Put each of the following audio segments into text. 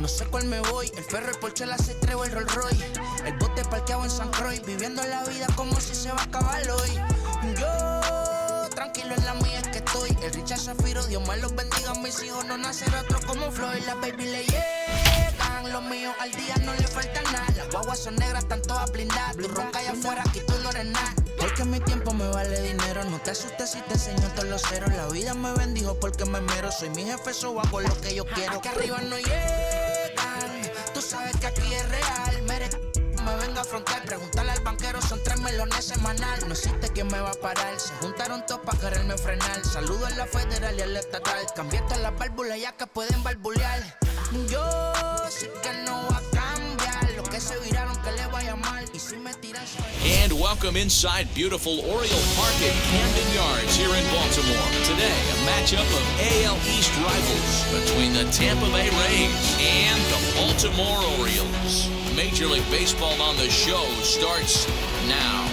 no sé cuál me voy. El ferro, el Porsche, la C3 o el Rolls Royce. El bote parqueado en San Croix, viviendo la vida como si se va a acabar hoy. Yo, tranquilo en la mía es que estoy. El Richard Zafiro, Dios me los bendiga. Mis hijos no nacen otro como Floyd. Las baby le llegan, los míos al día no le falta nada. Las guaguas son negras, están todas blindadas. Tu ronca allá afuera, aquí tú no eres nada. Porque mi tiempo me vale dinero. No te asustes si te enseño todos los ceros. La vida me bendijo porque me mero. Soy mi jefe, so hago lo que yo quiero. Aquí arriba no llegan. Tú sabes que aquí es real. Me venga a afrontar, preguntarle al banquero, son 3 melones semanal. No existe quien me va a parar, se juntaron todos para quererme frenar. Saludo a la federal y a la estatal, cambié todas las válvulas ya que pueden barbulear. Yo sí que no va a cambiar, lo que se viraron que le vaya mal. Y si me tiran... And welcome inside beautiful Oriole Park at Camden Yards here in Baltimore. Today, a matchup of AL East rivals between the Tampa Bay Rays and the Baltimore Orioles. Major League Baseball on the show starts now.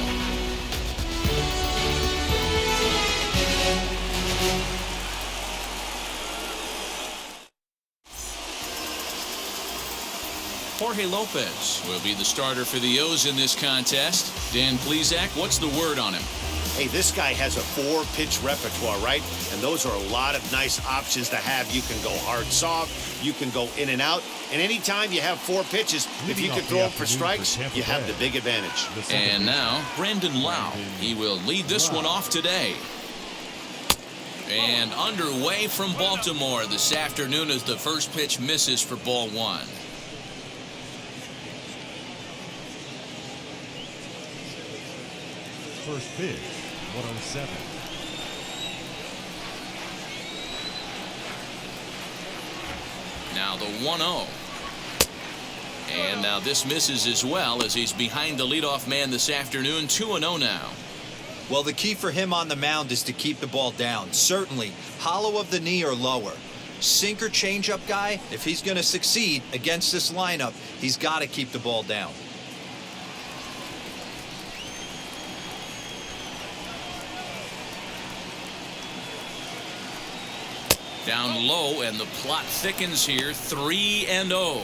Jorge Lopez will be the starter for the O's in this contest. Dan Plesac, what's the word on him? Hey, this guy has a 4-pitch repertoire, right? And those are a lot of nice options to have. You can go hard, soft. You can go in and out. And anytime you have 4 pitches, if you can throw them for strikes, you have the big advantage. And now, Brandon Lau. He will lead this one off today. And underway from Baltimore this afternoon as the first pitch misses for ball 1. First pitch, 107. Now the 1-0. And now this misses as well as he's behind the leadoff man this afternoon. 2-0 now. Well, the key for him on the mound is to keep the ball down. Certainly, hollow of the knee or lower. Sinker changeup guy, if he's going to succeed against this lineup, he's got to keep the ball down. Down low, and the plot thickens here. 3-0.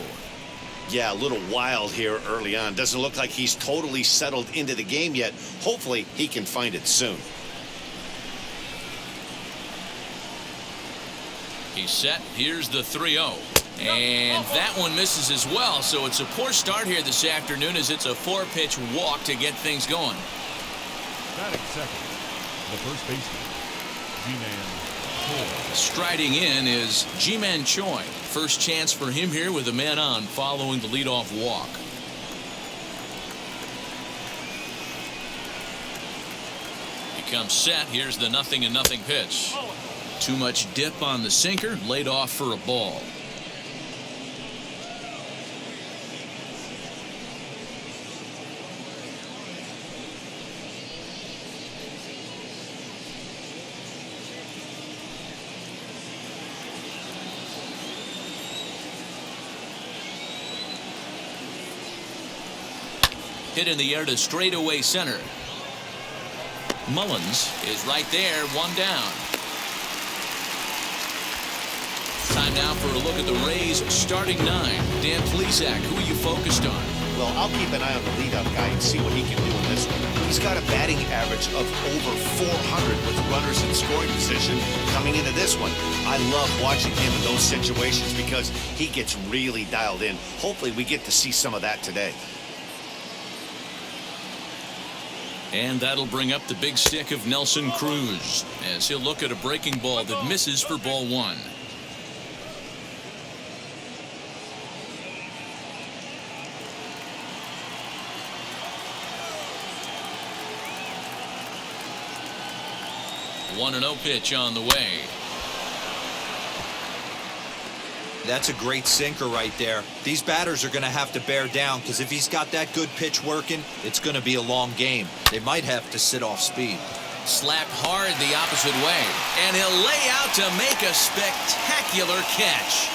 Yeah, a little wild here early on. Doesn't look like he's totally settled into the game yet. Hopefully, he can find it soon. He's set. Here's the 3-0. And that one misses as well. So it's a poor start here this afternoon as it's a 4-pitch walk to get things going. Batting second, the first baseman, G-Man. Striding in is Ji-Man Choi. First chance for him here with a man on following the leadoff walk. He comes set. Here's the 0-0 pitch. Too much dip on the sinker, laid off for a ball. Hit in the air to straightaway center. Mullins is right there, 1 down. Time now for a look at the Rays starting 9. Dan Plesac, who are you focused on? Well, I'll keep an eye on the leadoff guy and see what he can do in this one. He's got a batting average of over 400 with runners in scoring position coming into this one. I love watching him in those situations because he gets really dialed in. Hopefully we get to see some of that today. And that'll bring up the big stick of Nelson Cruz as he'll look at a breaking ball that misses for ball 1. One 1-0 pitch on the way. That's a great sinker right there. These batters are going to have to bear down because if he's got that good pitch working, it's going to be a long game. They might have to sit off speed. Slapped hard the opposite way, and he'll lay out to make a spectacular catch.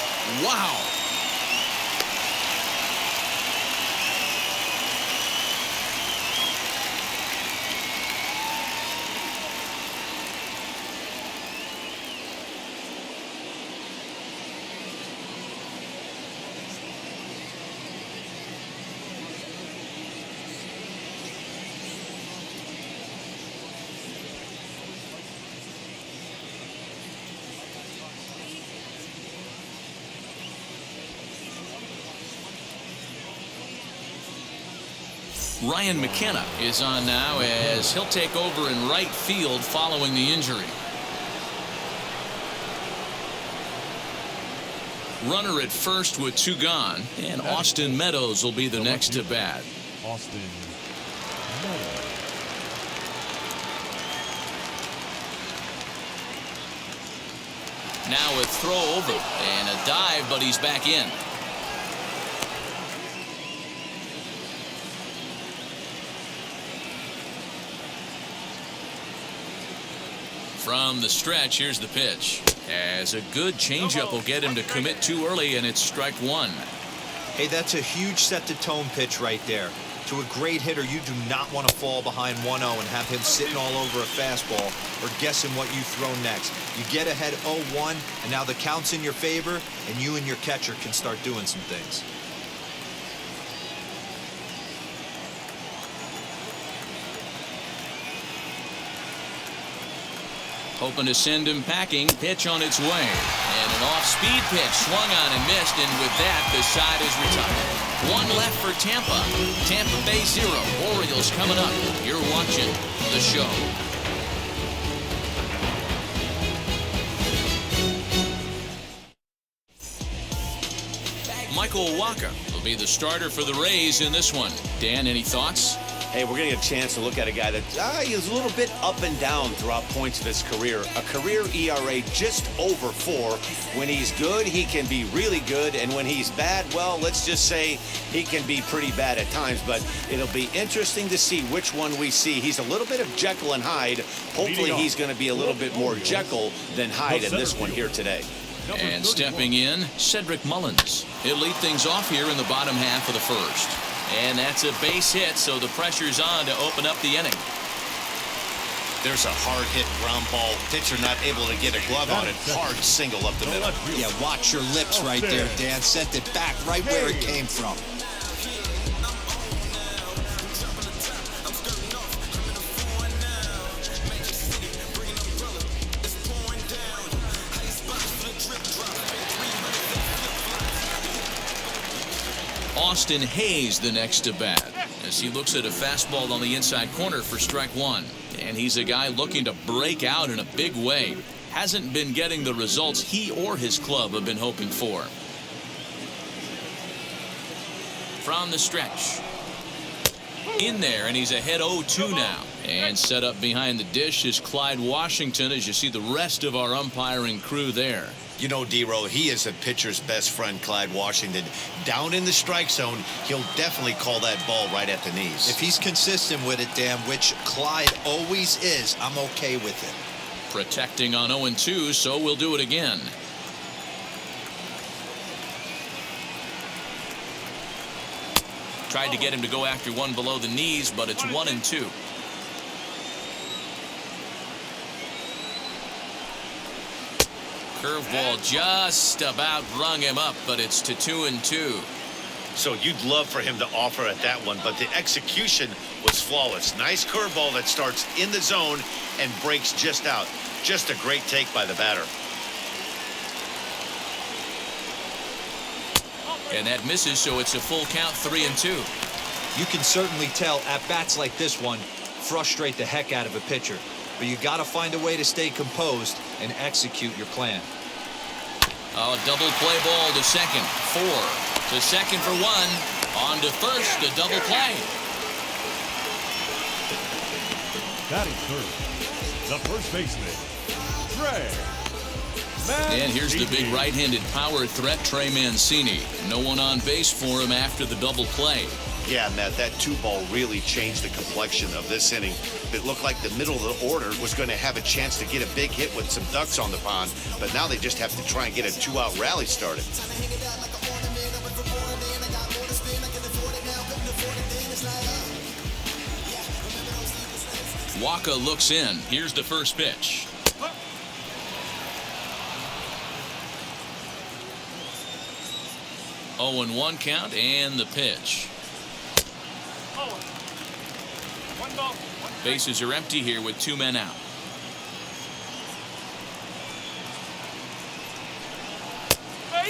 Wow. Ryan McKenna is on now as he'll take over in right field following the injury. Runner at first with 2 gone, and Austin Meadows will be the next to bat. Austin Meadows. Now a throw over and a dive, but he's back in. From the stretch, here's the pitch. As a good changeup will get him to commit too early, and it's strike 1. Hey, that's a huge set-the-tone pitch right there. To a great hitter, you do not want to fall behind 1-0 and have him sitting all over a fastball or guessing what you throw next. You get ahead 0-1, and now the count's in your favor, and you and your catcher can start doing some things. Hoping to send him packing. Pitch on its way. And an off-speed pitch swung on and missed, and with that, the side is retired. 1 left for Tampa. Tampa Bay 0. Orioles coming up. You're watching the show. Michael Wacha will be the starter for the Rays in this one. Dan, any thoughts? Hey, we're going to get a chance to look at a guy that is a little bit up and down throughout points of his career. A career ERA just over 4. When he's good, he can be really good. And when he's bad, well, let's just say he can be pretty bad at times. But it'll be interesting to see which one we see. He's a little bit of Jekyll and Hyde. Hopefully he's going to be a little bit more Jekyll than Hyde in this one here today. And stepping in, Cedric Mullins. He'll lead things off here in the bottom half of the first. And that's a base hit, so the pressure's on to open up the inning. There's a hard hit ground ball. Pitcher not able to get a glove on it. Hard single up the middle. Yeah, watch your lips right there, Dan. Sent it back right where it came from. Austin Hayes the next to bat as he looks at a fastball on the inside corner for strike 1. And he's a guy looking to break out in a big way. Hasn't been getting the results he or his club have been hoping for. From the stretch. In there, and he's ahead 0-2 now. And set up behind the dish is Clyde Washington as you see the rest of our umpiring crew there. You know, D-Row, he is a pitcher's best friend, Clyde Washington. Down in the strike zone, he'll definitely call that ball right at the knees. If he's consistent with it, Dan, which Clyde always is, I'm okay with it. Protecting on 0-2, so we'll do it again. Tried to get him to go after one below the knees, but it's 1-2. Curveball just about rung him up, but it's to 2-2. So you'd love for him to offer at that one, but the execution was flawless. Nice curveball that starts in the zone and breaks just out. Just a great take by the batter. And that misses, so it's a full count, 3-2. You can certainly tell at bats like this one frustrate the heck out of a pitcher. But you got to find a way to stay composed and execute your plan. Oh, double play ball to second. 4 to second for 1. On to first, a double play. Batting third, the first baseman, Trey. And here's the big right-handed power threat, Trey Mancini. No one on base for him after the double play. Yeah, Matt, that 2-ball really changed the complexion of this inning. It looked like the middle of the order was going to have a chance to get a big hit with some ducks on the pond, but now they just have to try and get a 2-out rally started. Wacha looks in. Here's the first pitch. Oh, and 1 count, and the pitch. Bases are empty here with 2 men out.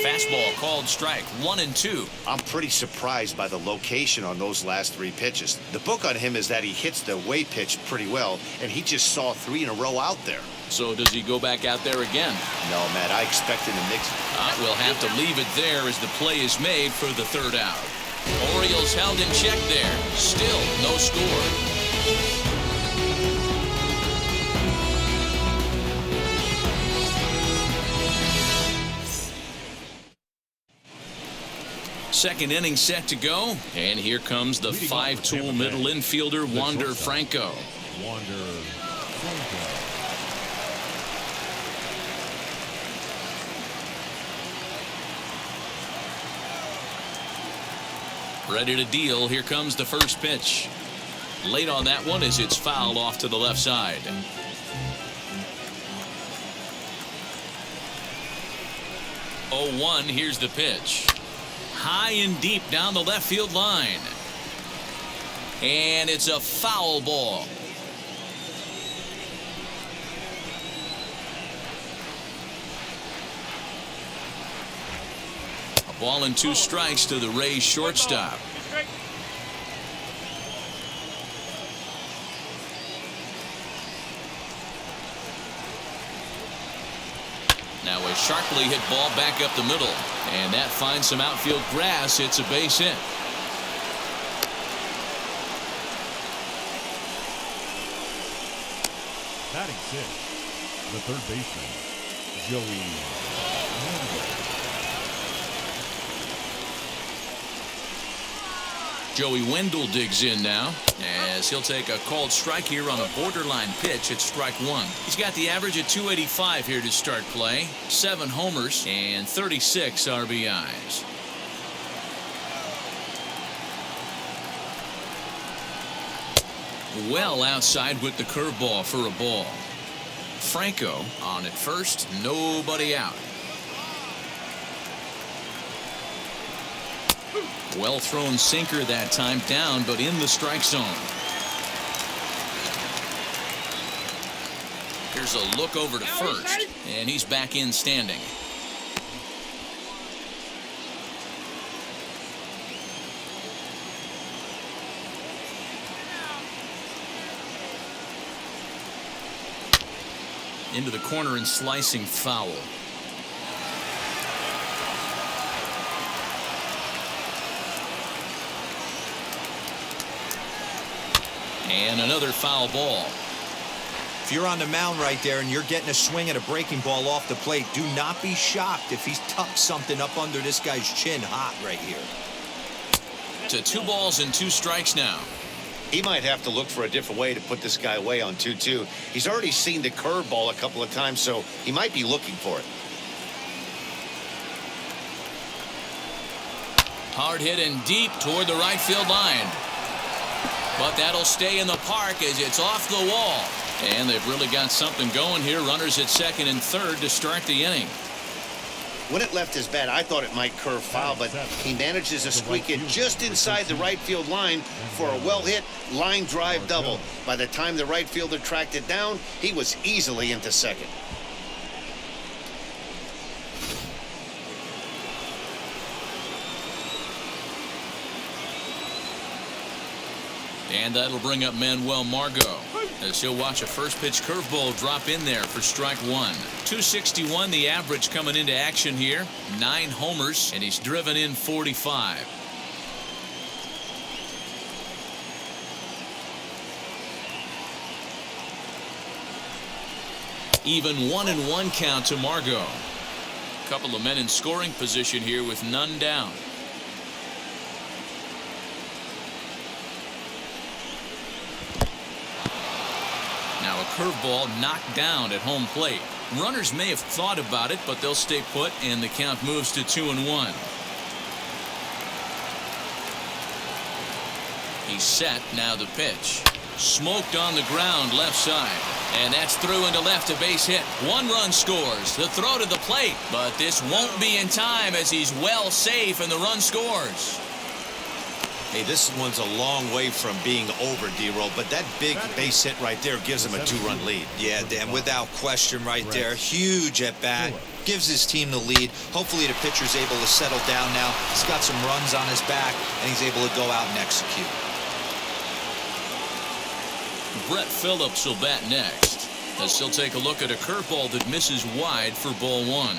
Fastball called strike, 1-2. I'm pretty surprised by the location on those last 3 pitches. The book on him is that he hits the away pitch pretty well, and he just saw 3 in a row out there. So does he go back out there again? No, Matt, I expect him to mix it. We'll have to leave it there as the play is made for the 3rd out. Orioles held in check there. Still no score. Second inning set to go, and here comes the 5-tool middle infielder, Wander Franco. Wander Franco. Ready to deal. Here comes the first pitch. Late on that one as it's fouled off to the left side. Oh, 1, here's the pitch. High and deep down the left field line. And it's a foul ball. A ball and 2 strikes to the Rays shortstop. Now a sharply hit ball back up the middle, and that finds some outfield grass. It's a base hit. Batting 6, the third baseman, Joey Wendell digs in now as he'll take a called strike here on a borderline pitch at strike 1. He's got the average at 285 here to start play. 7 homers and 36 RBIs. Well outside with the curveball for a ball. Franco on at first, nobody out. Well thrown sinker that time, down but in the strike zone. Here's a look over to first, and he's back in standing. Into the corner and slicing foul. And another foul ball. If you're on the mound right there and you're getting a swing at a breaking ball off the plate, do not be shocked if he's tucked something up under this guy's chin hot right here. To 2 balls and 2 strikes now. He might have to look for a different way to put this guy away on 2-2. He's already seen the curveball a couple of times, so he might be looking for it. Hard hit and deep toward the right field line. But that'll stay in the park as it's off the wall. And they've really got something going here. Runners at second and third to start the inning. When it left his bat, I thought it might curve foul, but he manages to squeak it just inside the right field line for a well-hit line drive double. By the time the right fielder tracked it down, he was easily into second. And that'll bring up Manuel Margot as he'll watch a first pitch curveball drop in there for strike 1. 261 the average coming into action here. 9 homers, and he's driven in 45. Even 1-1 count to Margot. Couple of men in scoring position here with none down. Now a curveball knocked down at home plate. Runners may have thought about it, but they'll stay put, and the count moves to 2-1. He's set. Now the pitch. Smoked on the ground left side. And that's through into left, a base hit. 1 run scores. The throw to the plate. But this won't be in time as he's well safe and the run scores. Hey, this one's a long way from being over, D-Roll, but that big base hit right there gives him a 2-run lead. Yeah, Dan, without question right there. Huge at bat. Gives his team the lead. Hopefully the pitcher's able to settle down now. He's got some runs on his back, and he's able to go out and execute. Brett Phillips will bat next, as he'll take a look at a curveball that misses wide for ball 1.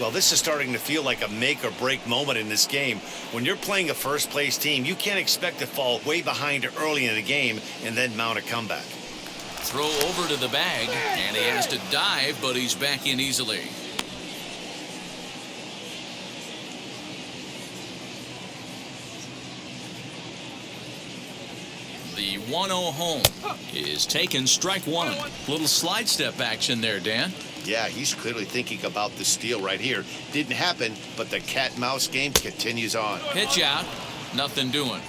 Well, this is starting to feel like a make-or-break moment in this game. When you're playing a first-place team, you can't expect to fall way behind early in the game and then mount a comeback. Throw over to the bag, and he has to dive, but he's back in easily. The 1-0 home is taken, strike 1. Little slide step action there, Dan. Yeah, he's clearly thinking about the steal right here. Didn't happen, but the cat-mouse game continues on. Pitch out, nothing doing.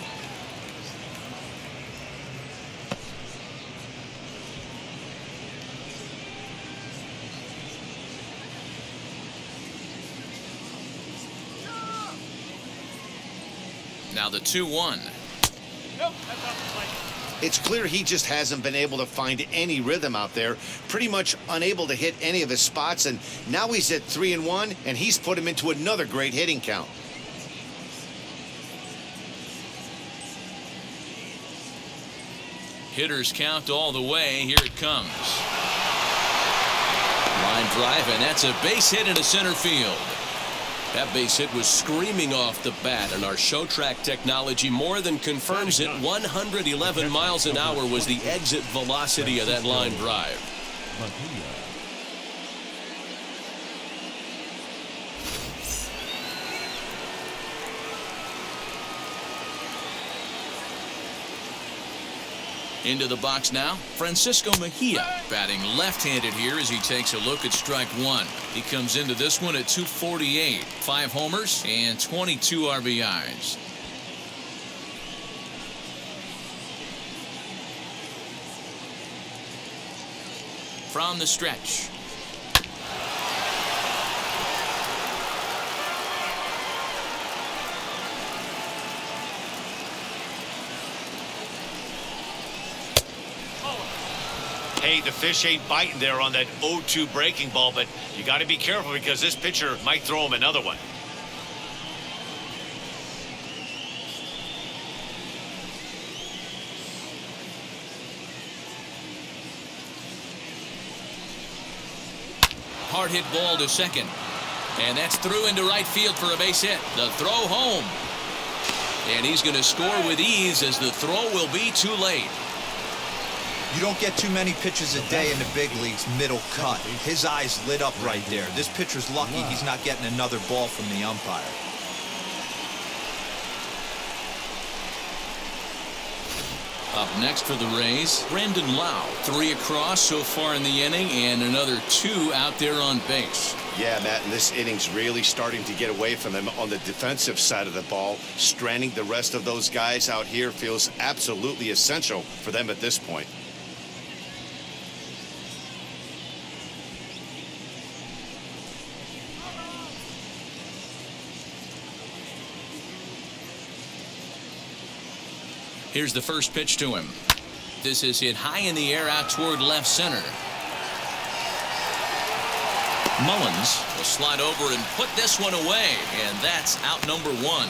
Now the 2-1. It's clear he just hasn't been able to find any rhythm out there, pretty much unable to hit any of his spots, and now he's at 3-1, and he's put him into another great hitting count. Hitters count all the way. Here it comes. Line drive, and that's a base hit into center field. That base hit was screaming off the bat, and our show track technology more than confirms it. 111 miles an hour was the exit velocity of that line drive. Into the box now, Francisco Mejia batting left-handed here as he takes a look at strike 1. He comes into this one at 248, 5 homers and 22 RBIs. From the stretch. Hey, the fish ain't biting there on that 0-2 breaking ball, but you got to be careful because this pitcher might throw him another one. Hard hit ball to second. And that's through into right field for a base hit. The throw home. And he's going to score with ease as the throw will be too late. You don't get too many pitches a day in the big leagues middle cut. His eyes lit up right there. This pitcher's lucky he's not getting another ball from the umpire. Up next for the Rays, Brandon Lau. 3 across so far in the inning and another 2 out there on base. Yeah, Matt, and this inning's really starting to get away from him on the defensive side of the ball. Stranding the rest of those guys out here feels absolutely essential for them at this point. Here's the first pitch to him. This is hit high in the air out toward left center. Mullins will slide over and put this one away, and that's out number 1.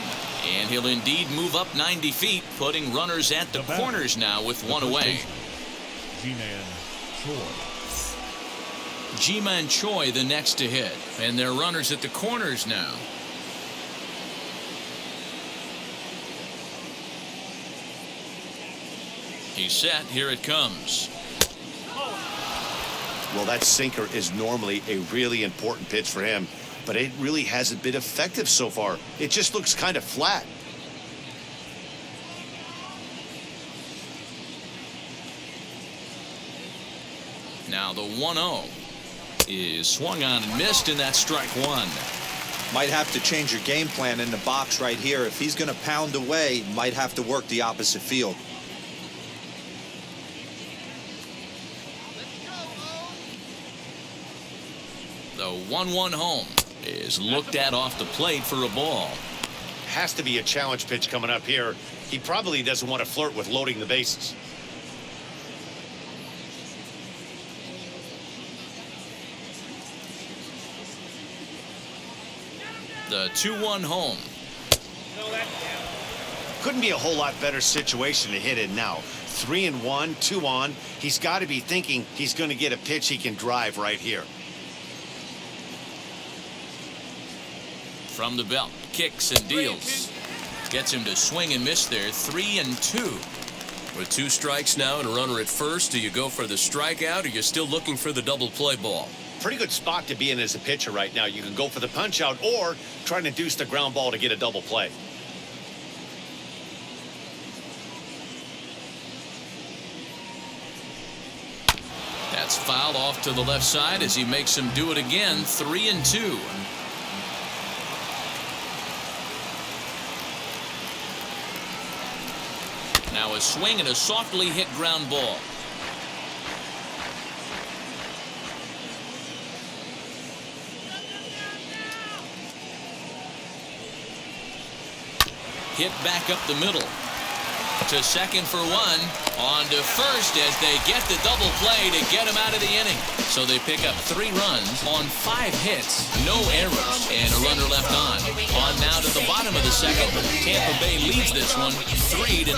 And he'll indeed move up 90 feet, putting runners at the corners now with 1 away. Ji-Man Choi the next to hit, and they're runners at the corners now. He's set. Here it comes. Well, that sinker is normally a really important pitch for him, but it really hasn't been effective so far. It just looks kind of flat. Now the 1-0 is swung on and missed, and that's strike 1. Might have to change your game plan in the box right here. If he's going to pound away, might have to work the opposite field. The 1-1 home is looked at off the plate for a ball. Has to be a challenge pitch coming up here. he probably doesn't want to flirt with loading the bases. The 2-1 home. Couldn't be a whole lot better situation to hit in now. 3-1, 2 on. He's got to be thinking he's going to get a pitch he can drive right here. From the belt, kicks and deals. Gets him to swing and miss there. 3-2. With 2 strikes now and a runner at first, do you go for the strikeout or you're still looking for the double play ball? Pretty good spot to be in as a pitcher right now. You can go for the punch out or try to induce the ground ball to get a double play. That's fouled off to the left side as he makes him do it again. 3-2. Now a swing and a softly hit ground ball. Hit back up the middle. To second for 1. On to first as they get the double play to get him out of the inning. So they pick up 3 runs on 5 hits, no errors, and a runner left on. On now to the bottom of the second. Tampa Bay leads this one 3-0.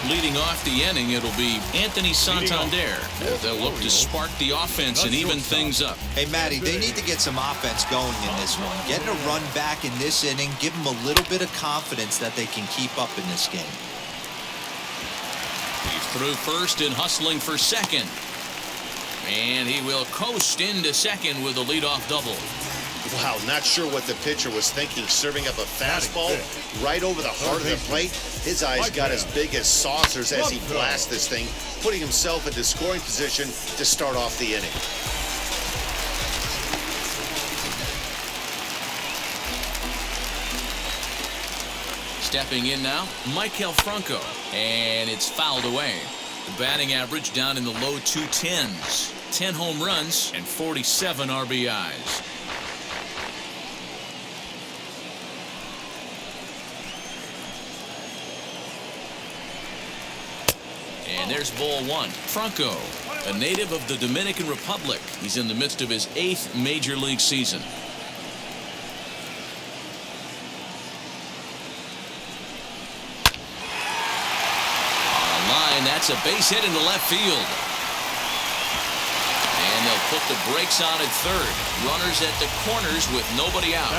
Leading off the inning, it'll be Anthony Santander. They'll look to spark the offense and even things up. Hey, Matty, they need to get some offense going in this one. Getting a run back in this inning, give them a little bit of confidence that they can keep up in this game. He's through first and hustling for second. And he will coast into second with a leadoff double. Wow, not sure what the pitcher was thinking, serving up a fastball right over the heart of the plate. His eyes got as big as saucers as he blasts this thing, putting himself into scoring position to start off the inning. Stepping in now, Michael Franco, and it's fouled away. The batting average down in the low 210s. 10 home runs and 47 RBIs. And there's ball 1. Franco, a native of the Dominican Republic. He's in the midst of his 8th major league season. On a line, that's a base hit into left field. And they'll put the brakes on at third. Runners at the corners with nobody out.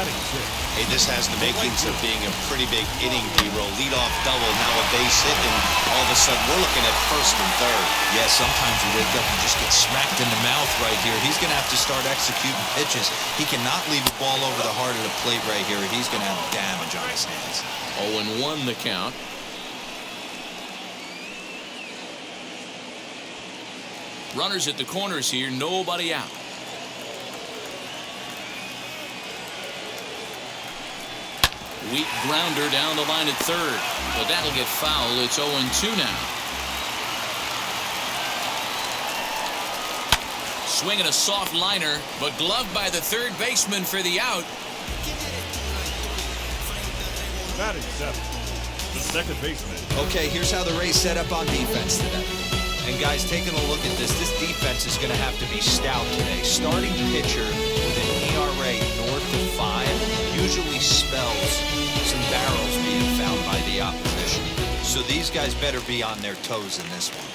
Hey, this has the makings of being a pretty big inning, D-roll. Leadoff double, now a base hit, and all of a sudden we're looking at first and third. Yeah, sometimes you wake up and just get smacked in the mouth right here. He's going to have to start executing pitches. He cannot leave the ball over the heart of the plate right here. He's going to have damage on his hands. 0-1 the count. Runners at the corners here, nobody out. Weak grounder down the line at third, but that'll get fouled. It's 0-2 now. Swinging a soft liner, but gloved by the third baseman for the out. Batting 7, the second baseman. Okay, here's how the Rays set up on defense today. And guys, taking a look at this defense is going to have to be stout today. Starting pitcher with an ERA north of 5 usually spells some barrels being found by the opposition. So these guys better be on their toes in this one.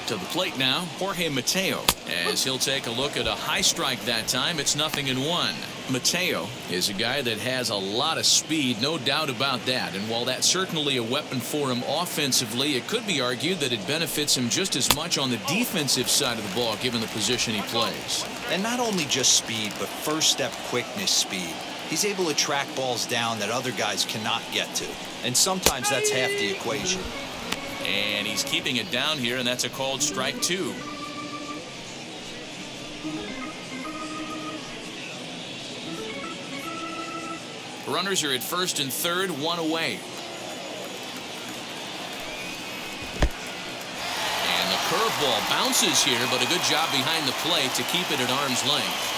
To the plate now, Jorge Mateo, as he'll take a look at a high strike that time. It's 0-1. Mateo is a guy that has a lot of speed, no doubt about that. And while that's certainly a weapon for him offensively, it could be argued that it benefits him just as much on the defensive side of the ball, given the position he plays. And not only just speed, but first step quickness speed. He's able to track balls down that other guys cannot get to. And sometimes that's half the equation. And he's keeping it down here, and that's a called strike 2. Runners are at first and third, 1 away. And the curveball bounces here, but a good job behind the plate to keep it at arm's length.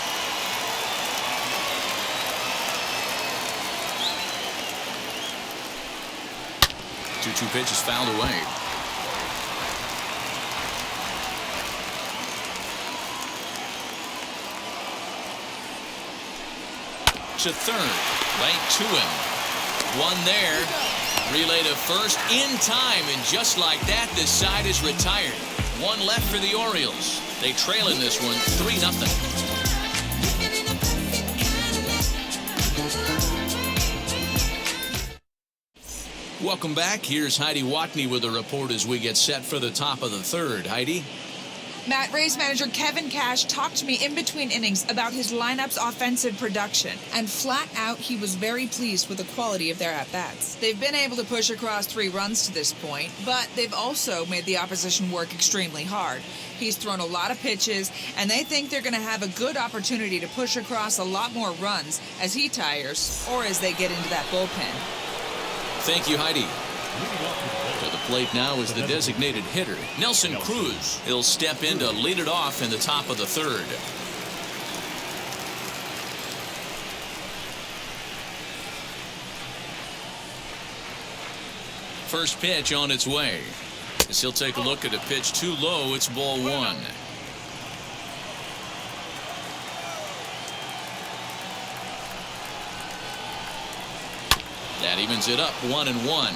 2 pitches fouled away. To third, right to him. One there. Relay to first in time, and just like that, this side is retired. 1 left for the Orioles. They trail in this one 3-0. Welcome back. Here's Heidi Watney with a report as we get set for the top of the third. Heidi? Matt, Rays manager Kevin Cash talked to me in between innings about his lineup's offensive production, and flat out he was very pleased with the quality of their at-bats. They've been able to push across 3 runs to this point, but they've also made the opposition work extremely hard. He's thrown a lot of pitches, and they think they're going to have a good opportunity to push across a lot more runs as he tires or as they get into that bullpen. Thank you, Heidi. To the plate now is the designated hitter, Nelson Cruz. He'll step in to lead it off in the top of the third. First pitch on its way. As he'll take a look at a pitch too low, it's ball 1. That evens it up 1-1.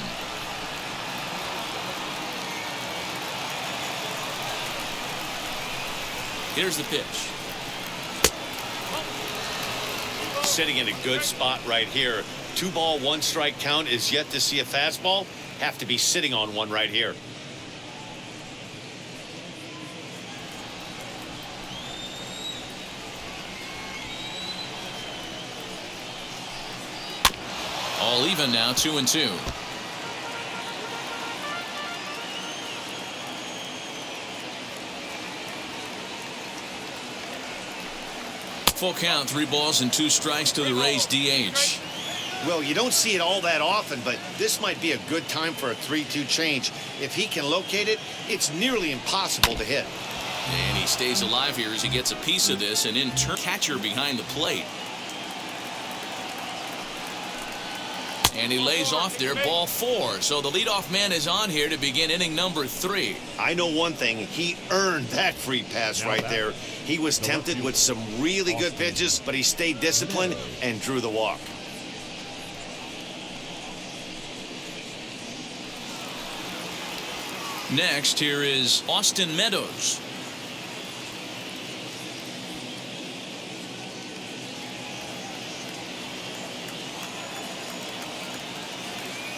Here's the pitch. Sitting in a good spot right here. 2 ball, 1 strike count is yet to see a fastball. Have to be sitting on one right here. All even now, 2-2. Full count, 3 balls and 2 strikes to the Rays DH. Well, you don't see it all that often, but this might be a good time for a 3-2 change. If he can locate it, it's nearly impossible to hit. And he stays alive here as he gets a piece of this, and in turn, catcher behind the plate. And he lays off there, ball 4. So the leadoff man is on here to begin inning number 3. I know one thing. He earned that free pass right there. He was tempted with some really good pitches, but he stayed disciplined and drew the walk. Next, here is Austin Meadows.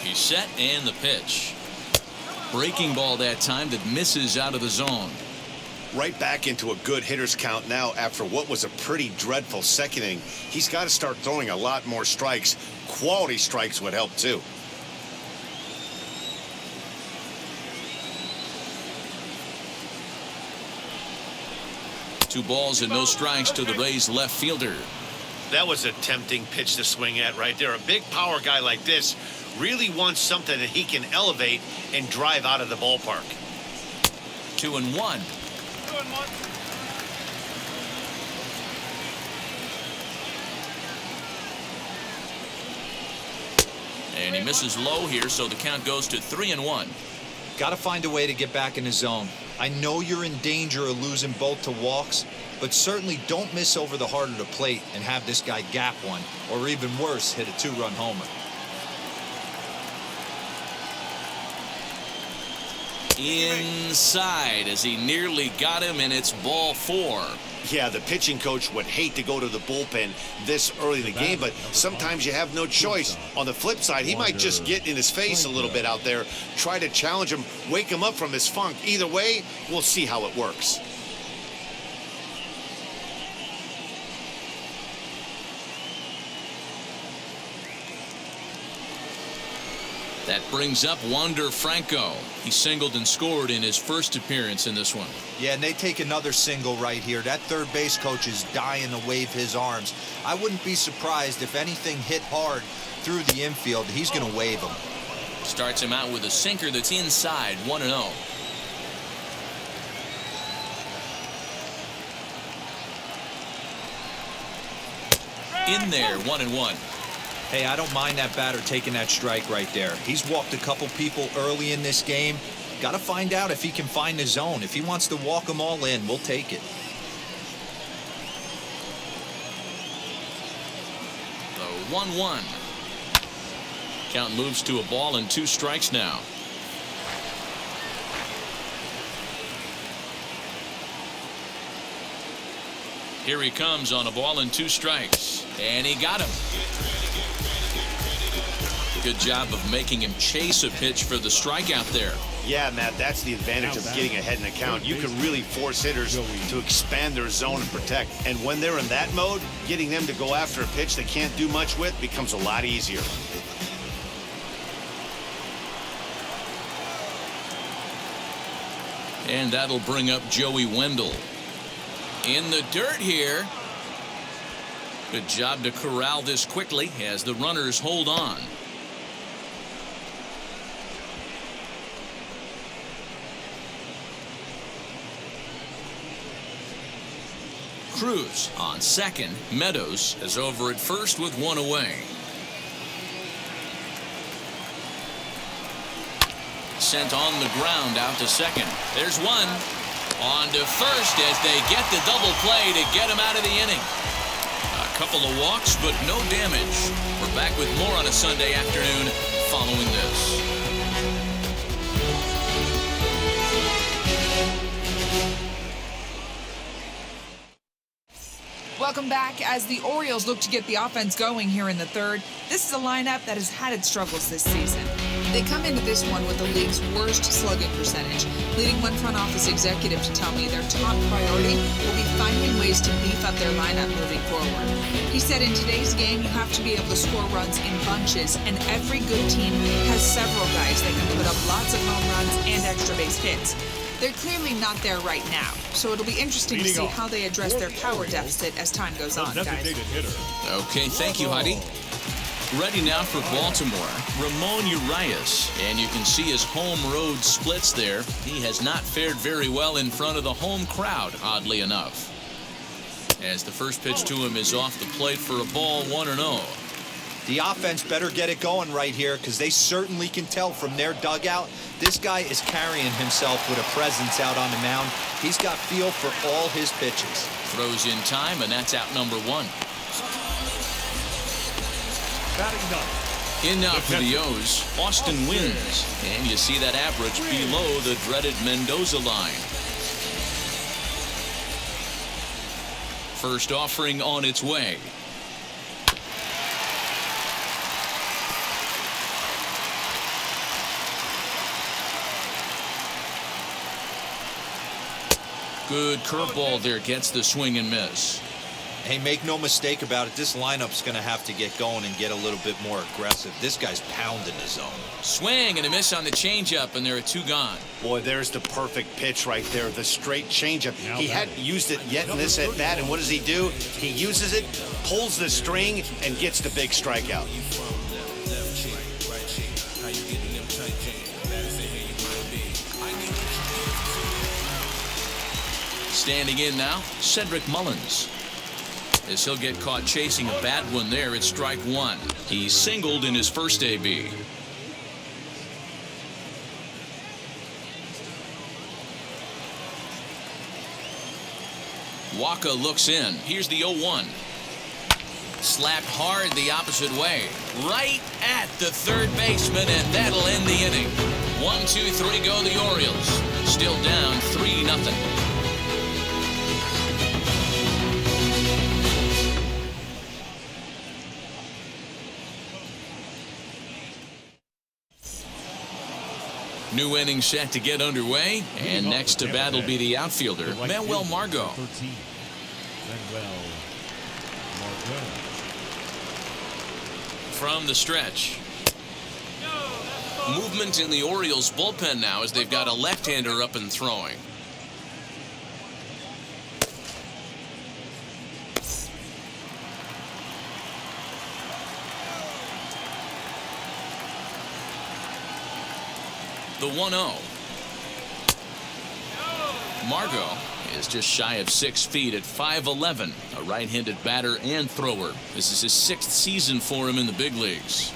He's set, and the pitch. Breaking ball that time that misses out of the zone. Right back into a good hitter's count now after what was a pretty dreadful second inning. He's got to start throwing a lot more strikes. Quality strikes would help too. Two balls and no strikes to the Rays left fielder. That was a tempting pitch to swing at right there. A big power guy like this really wants something that he can elevate and drive out of the ballpark. 2-1. And he misses low here, so the count goes to 3-1. Got to find a way to get back in the zone. I know you're in danger of losing both to walks, but certainly don't miss over the heart of the plate and have this guy gap one, or even worse, hit a 2-run homer. Inside as he nearly got him, and it's ball 4. Yeah, the pitching coach would hate to go to the bullpen this early in the game, but sometimes you have no choice. On the flip side, he might just get in his face a little bit out there, try to challenge him, wake him up from his funk. Either way, we'll see how it works. That brings up Wander Franco. He singled and scored in his first appearance in this one. Yeah, and they take another single right here. That third base coach is dying to wave his arms. I wouldn't be surprised if anything hit hard through the infield. He's going to wave them. Starts him out with a sinker that's inside, 1-0. In there, 1-1. Hey, I don't mind that batter taking that strike right there. He's walked a couple people early in this game. Got to find out if he can find the zone. If he wants to walk them all in, we'll take it. The 1-1. Count moves to a ball and 2 strikes now. Here he comes on a ball and 2 strikes. And he got him. Good job of making him chase a pitch for the strikeout there. Yeah, Matt, that's the advantage of getting ahead in the count. You can really force hitters to expand their zone and protect. And when they're in that mode, getting them to go after a pitch they can't do much with becomes a lot easier. And that'll bring up Joey Wendell. In the dirt here. Good job to corral this quickly as the runners hold on. Cruz on second. Meadows is over at first with 1 away. Sent on the ground out to second. There's 1. On to first as they get the double play to get him out of the inning. A couple of walks, but no damage. We're back with more on a Sunday afternoon following this. Welcome back as the Orioles look to get the offense going here in the third. This is a lineup that has had its struggles this season. They come into this one with the league's worst slugging percentage, leading one front office executive to tell me their top priority will be finding ways to beef up their lineup moving forward. He said in today's game you have to be able to score runs in bunches, and every good team has several guys that can put up lots of home runs and extra base hits. They're clearly not there right now, so it'll be interesting to see how they address their power deficit as time goes on, guys. Okay, thank you, Heidi. Ready now for Baltimore, Ramon Urias, and you can see his home road splits there. He has not fared very well in front of the home crowd, oddly enough. As the first pitch to him is off the plate for a ball, 1-0. The offense better get it going right here because they certainly can tell from their dugout this guy is carrying himself with a presence out on the mound. He's got feel for all his pitches. Throws in time, and that's out number 1. In now for the O's, Austin wins, and you see that average below the dreaded Mendoza line. First offering on its way. Good curveball there, gets the swing and miss. Hey, make no mistake about it, this lineup's going to have to get going and get a little bit more aggressive. This guy's pounding the zone. Swing and a miss on the changeup, and there are 2 gone. Boy, there's the perfect pitch right there, the straight changeup. He hadn't used it yet in this at bat, and what does he do? He uses it, pulls the string, and gets the big strikeout. Standing in now, Cedric Mullins. As he'll get caught chasing a bad one there, it's strike 1. He singled in his first AB. Wacha looks in. Here's the 0-1. Slapped hard the opposite way. Right at the third baseman, and that'll end the inning. 1-2-3 go the Orioles. Still down 3-0. New inning set to get underway, and next to bat will be the outfielder, Manuel Margot. From the stretch. Movement in the Orioles bullpen now as they've got a left-hander up and throwing. The 1-0. Margot, is just shy of 6 feet at 5'11", a right-handed batter and thrower. This is his 6th season for him in the big leagues.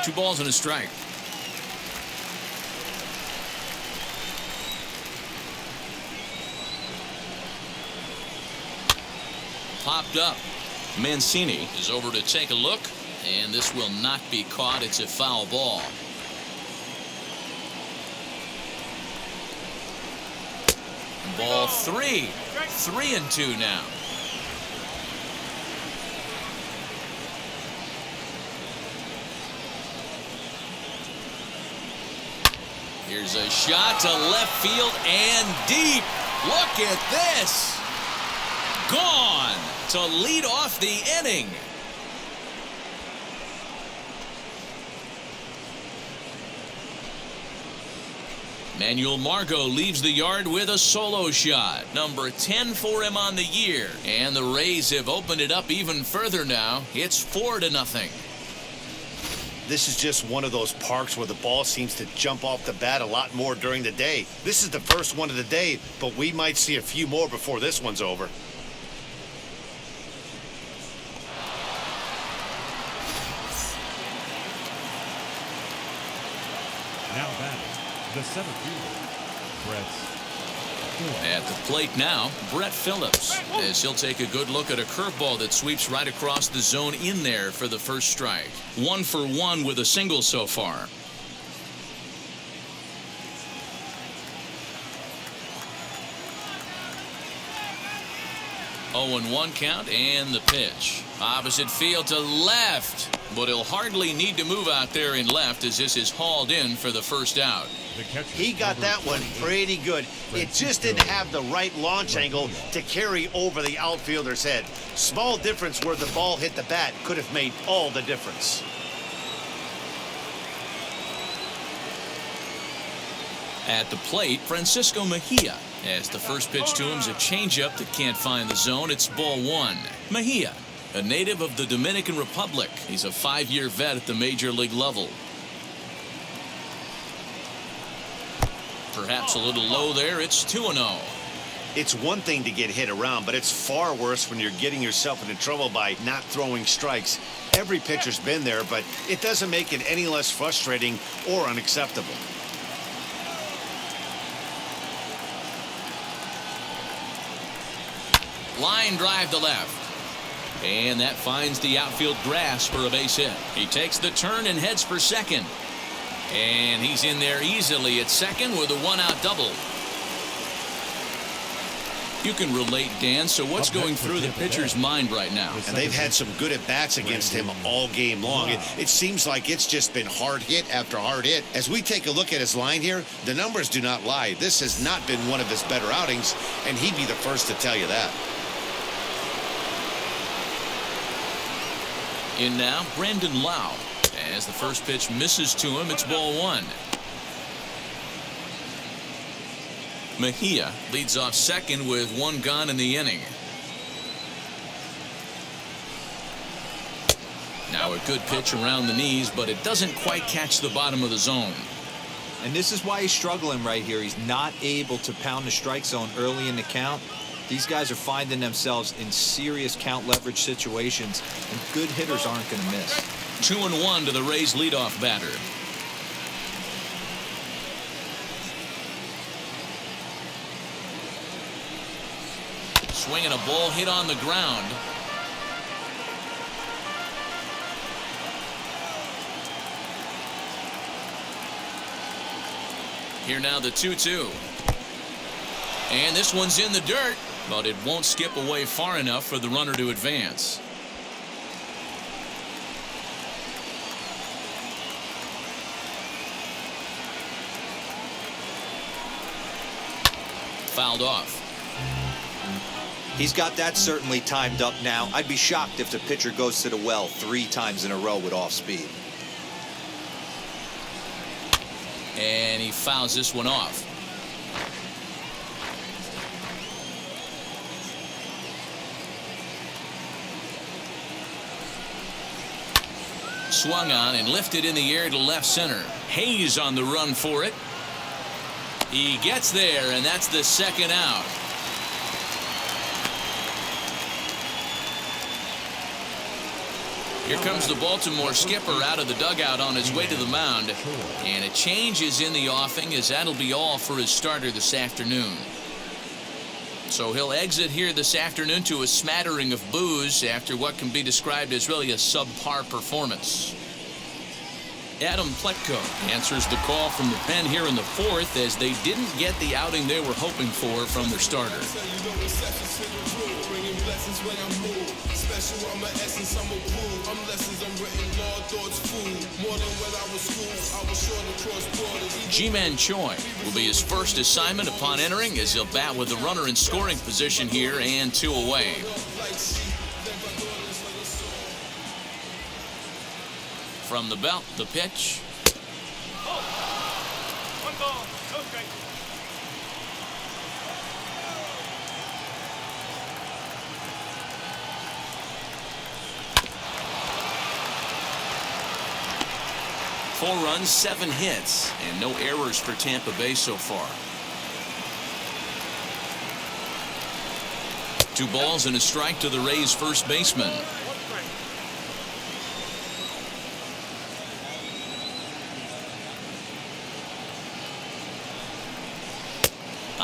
2 balls and a strike. Popped up. Mancini is over to take a look, and this will not be caught. It's a foul ball. Ball 3. 3-2 now. Here's a shot to left field and deep. Look at this. Gone to lead off the inning. Manuel Margot leaves the yard with a solo shot. Number 10 for him on the year. And the Rays have opened it up even further now. It's 4-0. This is just one of those parks where the ball seems to jump off the bat a lot more during the day. This is the first one of the day, but we might see a few more before this one's over. Now batting, the center fielder, Brett. At the plate now, Brett Phillips, as he'll take a good look at a curveball that sweeps right across the zone in there for the first strike. 1 for 1 with a single so far. Oh, and 1 count, and the pitch. Opposite field to left, but he'll hardly need to move out there in left as this is hauled in for the first out. He got that one pretty good. It just didn't have the right launch angle to carry over the outfielder's head. Small difference where the ball hit the bat could have made all the difference. At the plate, Francisco Mejia, as the first pitch to him is a changeup that can't find the zone. It's ball 1. Mejia, a native of the Dominican Republic. He's a 5-year vet at the major league level. Perhaps a little low there. It's 2-0. It's one thing to get hit around, but it's far worse when you're getting yourself into trouble by not throwing strikes. Every pitcher's been there, but it doesn't make it any less frustrating or unacceptable. Line drive to left. And that finds the outfield grass for a base hit. He takes the turn and heads for second. And he's in there easily at second with a 1-out double. You can relate, Dan. So what's going through the pitcher's mind right now? And they've had some good at-bats against him all game long. It seems like it's just been hard hit after hard hit. As we take a look at his line here, the numbers do not lie. This has not been one of his better outings, and he'd be the first to tell you that. In now, Brandon Lau. As the first pitch misses to him, it's ball 1. Mejia leads off second with 1 gone in the inning. Now a good pitch around the knees, but it doesn't quite catch the bottom of the zone. And this is why he's struggling right here. He's not able to pound the strike zone early in the count. These guys are finding themselves in serious count leverage situations, and good hitters aren't going to miss. 2-1 to the Rays leadoff batter. Swinging a ball hit on the ground. Here now the 2-2. And this one's in the dirt, but it won't skip away far enough for the runner to advance. Fouled off. He's got that certainly timed up now. I'd be shocked if the pitcher goes to the well 3 times in a row with off speed. And he fouls this one off. Swung on and lifted in the air to left center. Hayes on the run for it. He gets there, and that's the second out. Here comes the Baltimore skipper out of the dugout on his way to the mound. And a change is in the offing, as that'll be all for his starter this afternoon. So he'll exit here this afternoon to a smattering of boos after what can be described as really a subpar performance. Adam Pletko answers the call from the pen here in the fourth, as they didn't get the outing they were hoping for from their starter. G-Man Choi will be his first assignment upon entering, as he'll bat with the runner in scoring position here and 2 away. From the belt, the pitch. 1 ball, no strike. Four runs, 7 hits, and no errors for Tampa Bay so far. 2 balls and a strike to the Rays' first baseman.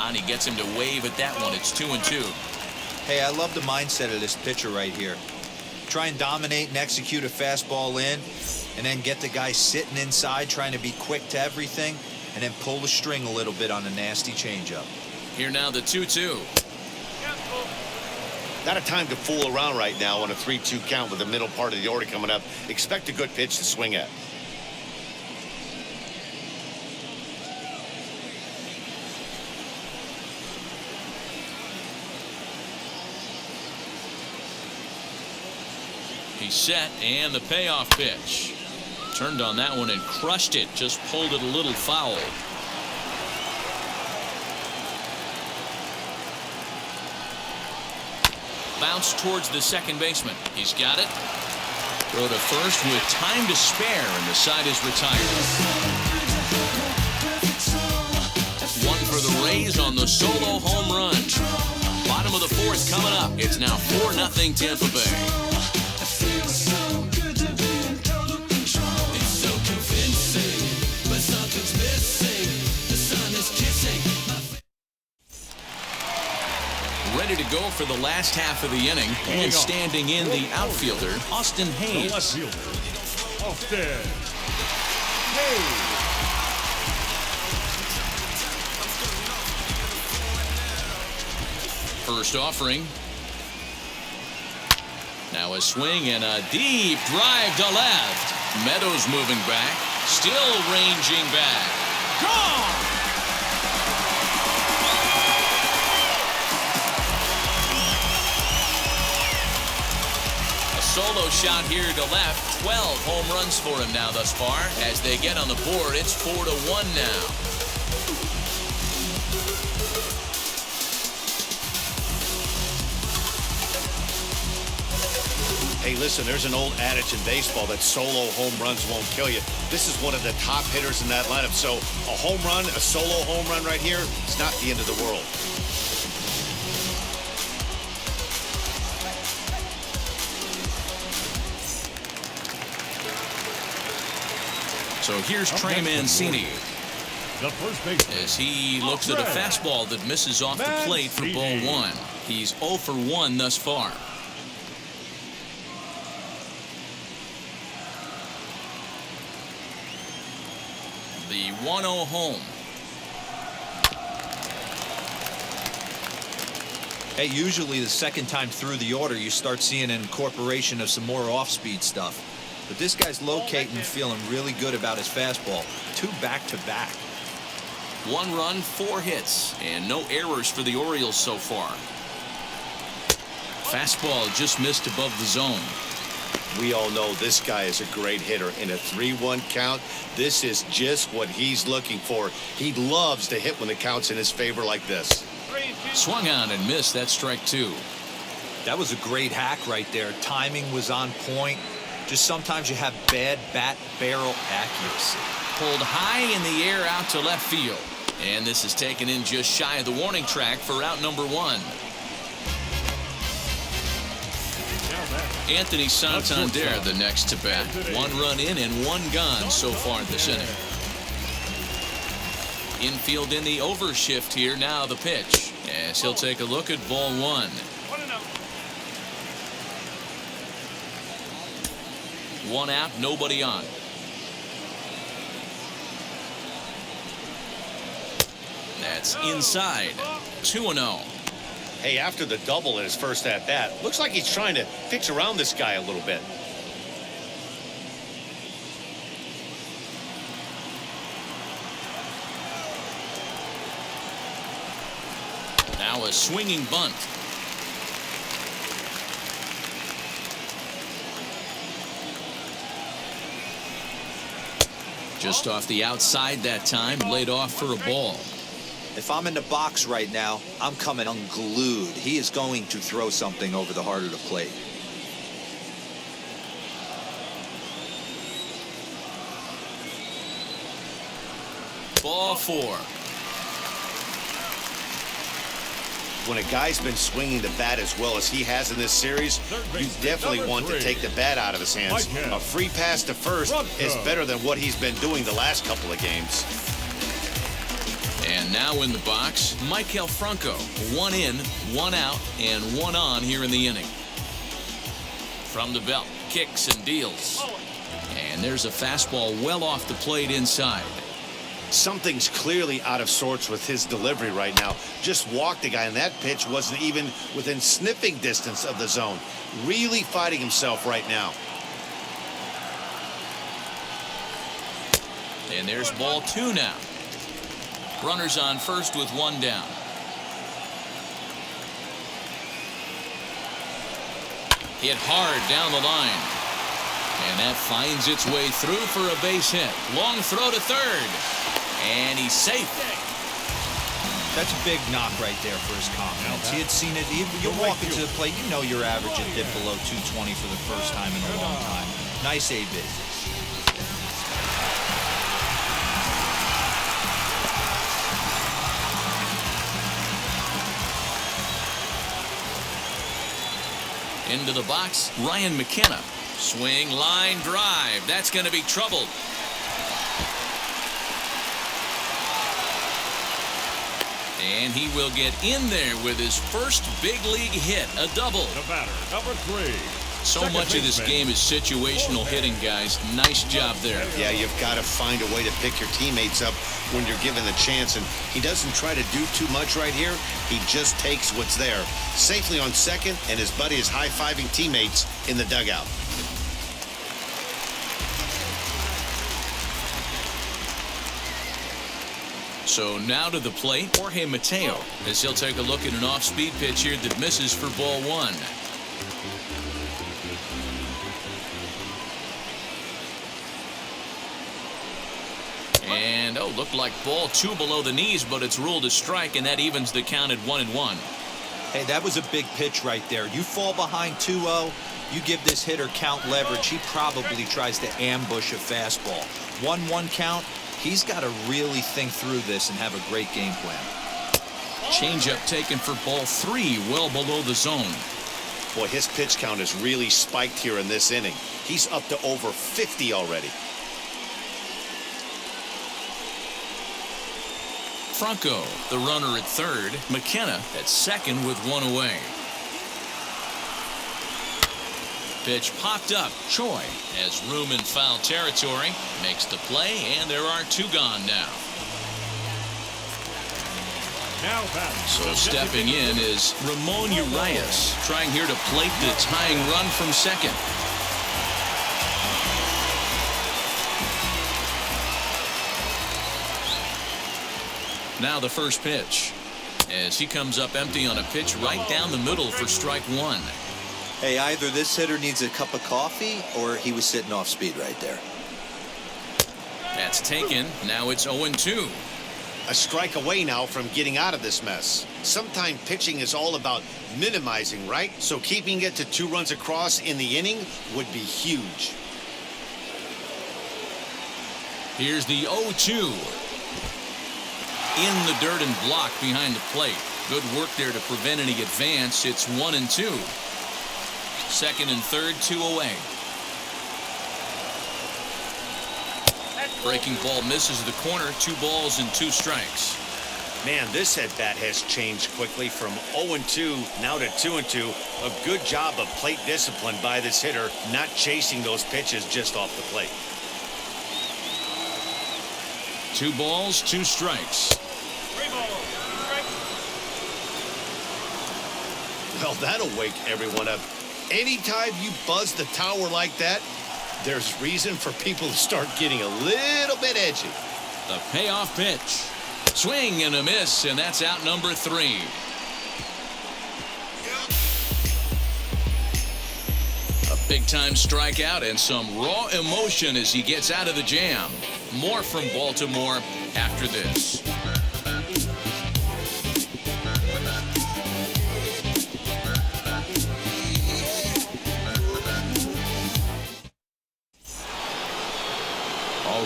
And he gets him to wave at that one. It's 2-2. Hey, I love the mindset of this pitcher right here. Try and dominate and execute a fastball in, and then get the guy sitting inside trying to be quick to everything, and then pull the string a little bit on a nasty changeup. Here now the 2-2. Not a time to fool around right now on a 3-2 count with the middle part of the order coming up. Expect a good pitch to swing at. He's set, and the payoff pitch. Turned on that one and crushed it. Just pulled it a little foul. Bounce towards the second baseman. He's got it. Throw to first with time to spare, and the side is retired. 1 for the Rays on the solo home run. Bottom of the fourth coming up. It's now 4-0 Tampa Bay. Ready to go for the last half of the inning, and standing in the outfielder, Austin Hayes. The left fielder, Austin Hayes. First offering. Now a swing and a deep drive to left. Meadows moving back, still ranging back. Gone! Solo shot here to left. 12 home runs for him now thus far. As they get on the board, it's 4-1 now. Hey, listen, there's an old adage in baseball that solo home runs won't kill you. This is one of the top hitters in that lineup. So a home run, a solo home run right here, it's not the end of the world. So here's Trey Mancini The first baseman, as he looks at a fastball that misses off the plate for ball 1. He's 0 for 1 thus far. The 1-0 home. Hey, usually the second time through the order, you start seeing an incorporation of some more off-speed stuff. But this guy's locating and feeling really good about his fastball. 2 back-to-back. 1 run, 4 hits, and no errors for the Orioles so far. Fastball just missed above the zone. We all know this guy is a great hitter. In a 3-1 count, this is just what he's looking for. He loves to hit when the count's in his favor like this. Swung on and missed. That strike 2. That was a great hack right there. Timing was on point. Just sometimes you have bad bat barrel accuracy. Pulled high in the air out to left field. And this is taken in just shy of the warning track for out number 1. Anthony Santander, the next to bat. 1 run in and 1 gone so far this inning. Infield in the overshift here. Now the pitch, as he'll take a look at ball 1. 1 out, nobody on. That's inside. 2-0. Hey, after the double in his first at-bat, looks like he's trying to pitch around this guy a little bit. Now a swinging bunt. Just off the outside that time, laid off for a ball. If I'm in the box right now, I'm coming unglued. He is going to throw something over the heart of the plate. Ball 4. When a guy's been swinging the bat as well as he has in this series, you definitely want to take the bat out of his hands. A free pass to first is better than what he's been doing the last couple of games. And now in the box, Maikel Franco. 1 in, 1 out, and 1 on here in the inning. From the belt, kicks and deals. And there's a fastball well off the plate inside. Something's clearly out of sorts with his delivery right now. Just walked the guy, and that pitch wasn't even within sniffing distance of the zone. Really fighting himself right now. And there's ball 2 now. Runners on first with 1 down. Hit hard down the line. And that finds its way through for a base hit. Long throw to third. And he's safe. That's a big knock right there for his confidence. He had seen it. You're walking to the plate. You know your average had dipped below 220 for the first time in a long time. Nice A business. Into the box, Ryan McKenna. Swing, line, drive. That's going to be trouble. And he will get in there with his first big league hit, a double. The batter, number 3. So much of this game is situational hitting, guys. Nice job there. Yeah, you've got to find a way to pick your teammates up when you're given the chance, and he doesn't try to do too much right here. He just takes what's there. Safely on second, and his buddy is high-fiving teammates in the dugout. So now to the plate, Jorge Mateo, as he'll take a look at an off-speed pitch here that misses for ball 1. And, looked like ball 2 below the knees, but it's ruled a strike, and that evens the count at 1-1. Hey, that was a big pitch right there. You fall behind 2-0, you give this hitter count leverage. He probably tries to ambush a fastball. 1-1 count. He's got to really think through this and have a great game plan. Changeup taken for ball 3, well below the zone. Boy, his pitch count has really spiked here in this inning. He's up to over 50 already. Franco, the runner at third. McKenna at second with 1 away. Pitch popped up. Choi has room in foul territory. Makes the play, and there are 2 gone now. So stepping in is Ramon Urias, trying here to plate the tying run from second. Now the first pitch, as he comes up empty on a pitch right down the middle for strike 1. Hey, either this hitter needs a cup of coffee or he was sitting off speed right there. That's taken. Now it's 0-2. A strike away now from getting out of this mess. Sometimes pitching is all about minimizing, right? So keeping it to 2 runs across in the inning would be huge. Here's the 0-2. in the dirt and blocked behind the plate. Good work there to prevent any advance. It's 1-2. Second and third, 2 away. Breaking ball misses the corner. 2 balls and 2 strikes. Man, this at-bat has changed quickly from 0-2 now to 2-2. A good job of plate discipline by this hitter, not chasing those pitches just off the plate. 2 balls, 2 strikes. 3 balls, 2 strikes. Well, that'll wake everyone up. Anytime you buzz the tower like that, there's reason for people to start getting a little bit edgy. The payoff pitch. Swing and a miss, and that's out number 3. A big-time strikeout and some raw emotion as he gets out of the jam. More from Baltimore after this.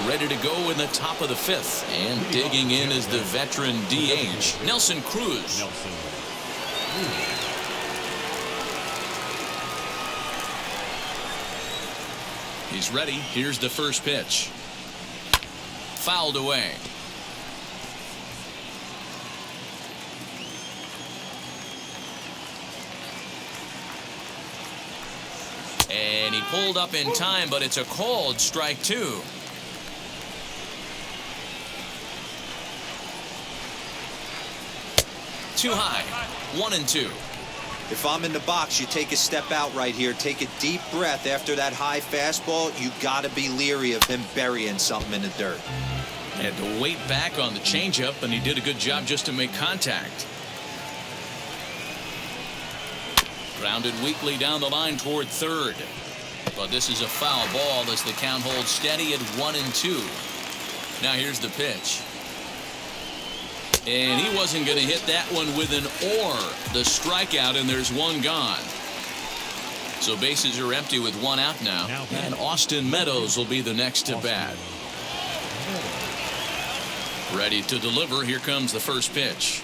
Ready to go in the top of the 5th, and digging in is the veteran DH, Nelson Cruz. He's ready. Here's the first pitch. Fouled away. And he pulled up in time, but it's a called strike 2. Too high. 1-2. If I'm in the box, you take a step out right here. Take a deep breath after that high fastball. You got to be leery of him burying something in the dirt. Had to wait back on the changeup, and he did a good job just to make contact. Grounded weakly down the line toward third. But this is a foul ball as the count holds steady at 1-2. Now here's the pitch. And he wasn't going to hit that one with an or. The strikeout, and there's 1 gone. So bases are empty with 1 out now. And Austin Meadows will be the next to bat. Ready to deliver. Here comes the first pitch.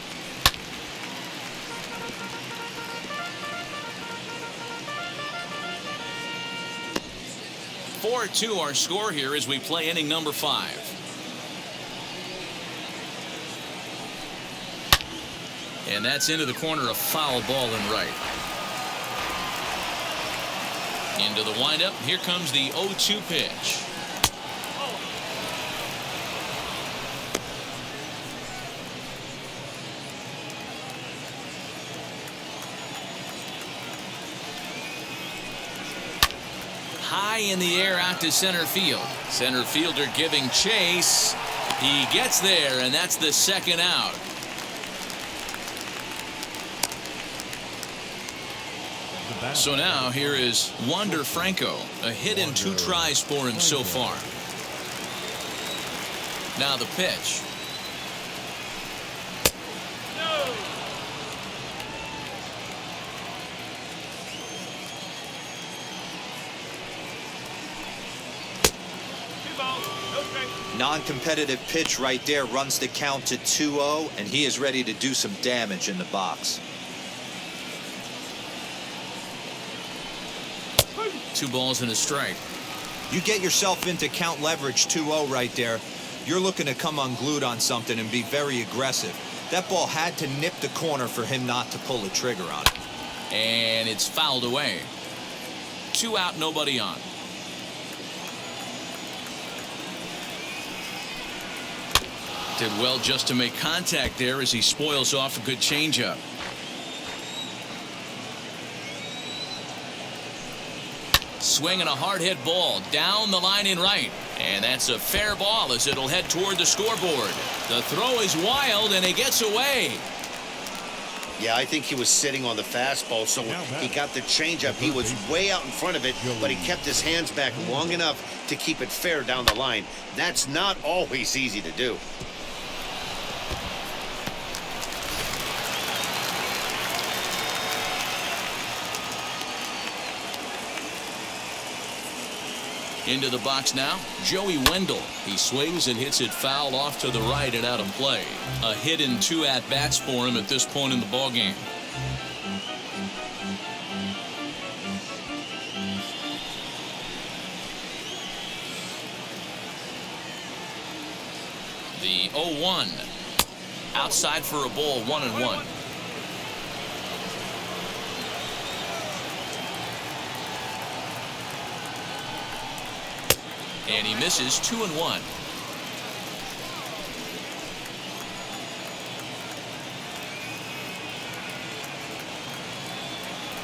(4-2) our score here as we play inning number 5. And that's into the corner, a foul ball and right. Into the windup. Here comes the 0-2 pitch. High in the air out to center field. Center fielder giving chase. He gets there, and that's the second out. So now here is Wander Franco. A hit in 2 tries for him so far. Now the pitch. No. 2 balls, no strikes. Non-competitive pitch right there runs the count to 2-0, and he is ready to do some damage in the box. 2 balls and a strike. You get yourself into count leverage 2-0 right there. You're looking to come unglued on something and be very aggressive. That ball had to nip the corner for him not to pull the trigger on it. And it's fouled away. 2 out, nobody on. Did well just to make contact there as he spoils off a good changeup. Swinging a hard hit ball down the line in right. And that's a fair ball as it'll head toward the scoreboard. The throw is wild and it gets away. Yeah, I think he was sitting on the fastball, so he got the changeup. He was way out in front of it, but he kept his hands back long enough to keep it fair down the line. That's not always easy to do. Into the box now, Joey Wendell. He swings and hits it foul off to the right and out of play. A hit and 2 at-bats for him at this point in the ballgame. The 0-1. Outside for a ball, 1-1. And he misses 2-1.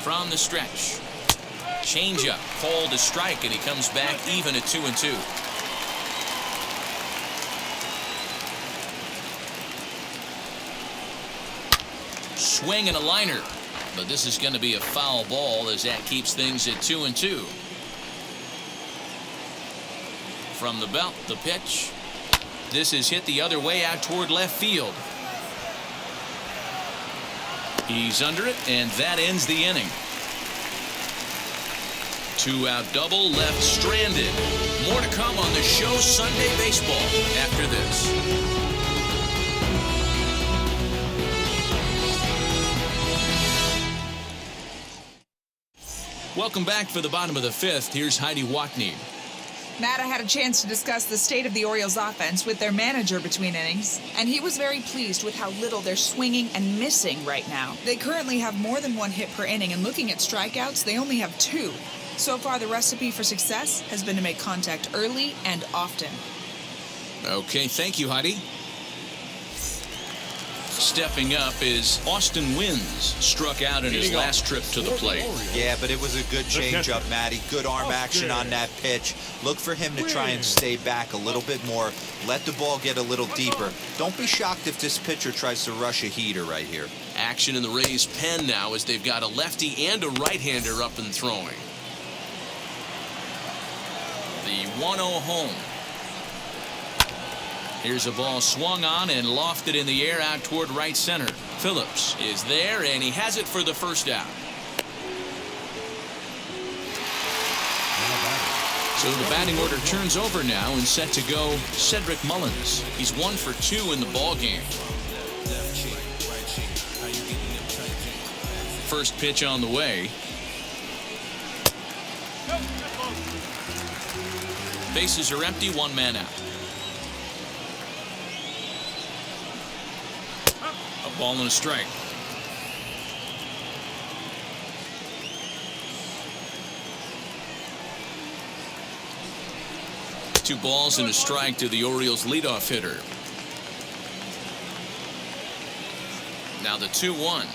From the stretch. Changeup, called a strike, and he comes back even at 2-2. Swing and a liner, but this is going to be a foul ball as that keeps things at 2-2. From the belt, the pitch. This is hit the other way out toward left field. He's under it, and that ends the inning. 2-out double left stranded. More to come on the show Sunday Baseball after this. Welcome back for the bottom of the 5th. Here's Heidi Watney. Matt, I had a chance to discuss the state of the Orioles offense with their manager between innings, and he was very pleased with how little they're swinging and missing right now. They currently have more than 1 hit per inning, and looking at strikeouts, they only have 2. So far, the recipe for success has been to make contact early and often. Okay, thank you, Heidi. Stepping up is Austin Wynns. Struck out in his last trip to the plate. Yeah, but it was a good changeup, Matty. Good arm action on that pitch. Look for him to try and stay back a little bit more. Let the ball get a little deeper. Don't be shocked if this pitcher tries to rush a heater right here. Action in the Rays' pen now as they've got a lefty and a right-hander up and throwing. The 1-0 home. Here's a ball swung on and lofted in the air out toward right center. Phillips is there, and he has it for the first out. So the batting order turns over now and set to go Cedric Mullins. He's 1 for 2 in the ball game. First pitch on the way. Bases are empty, 1 man out. A ball and a strike. Two balls and a strike to the Orioles leadoff hitter. Now the 2-1.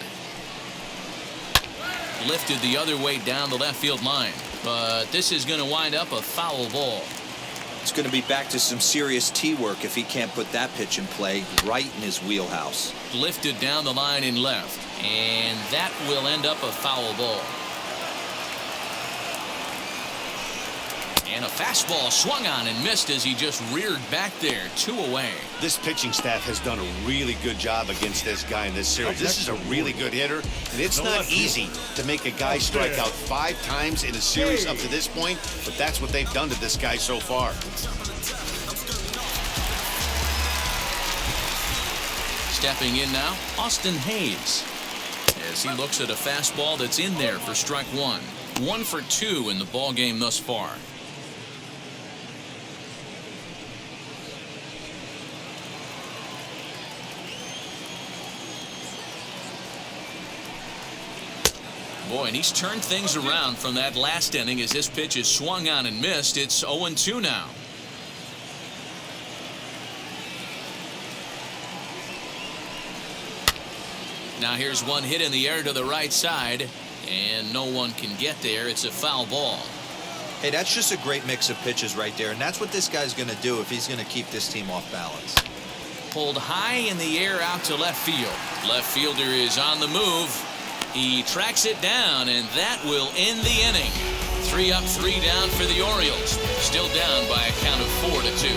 Lifted the other way down the left field line, but this is going to wind up a foul ball. It's going to be back to some serious tee work if he can't put that pitch in play right in his wheelhouse. Lifted down the line in left, and that will end up a foul ball. And a fastball swung on and missed as he just reared back there. 2 away. This pitching staff has done a really good job against this guy in this series. This is a really good hitter, and it's not easy to make a guy strike out 5 times in a series up to this point, but that's what they've done to this guy so far. Stepping in now, Austin Hayes, as he looks at a fastball that's in there for strike 1. 1 for 2 in the ball game thus far. Boy, and he's turned things around from that last inning as this pitch is swung on and missed. It's 0-2 now. Now here's one hit in the air to the right side, and no one can get there. It's a foul ball. Hey, that's just a great mix of pitches right there, and that's what this guy's going to do if he's going to keep this team off balance. Pulled high in the air out to left field. Left fielder is on the move. He tracks it down, and that will end the inning. 3 up, 3 down for the Orioles. Still down by a count of 4-2.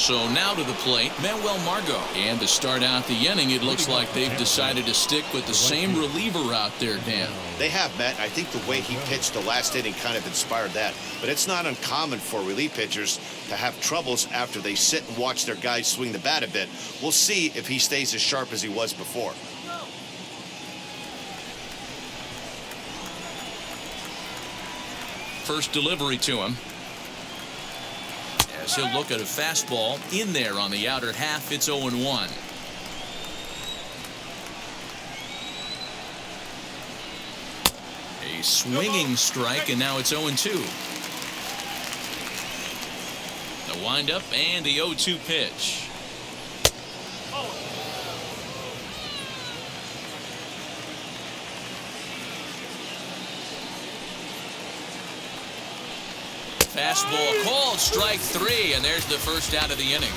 So now to the plate, Manuel Margot. And to start out the inning, it looks like they've decided to stick with the same reliever out there, Dan. They have, Matt. I think the way he pitched the last inning kind of inspired that. But it's not uncommon for relief pitchers to have troubles after they sit and watch their guys swing the bat a bit. We'll see if he stays as sharp as he was before. First delivery to him. As he'll look at a fastball in there on the outer half, it's 0-1. A swinging strike, and now it's 0-2. The windup and the 0-2 pitch. Fastball called, strike 3, and there's the first out of the inning.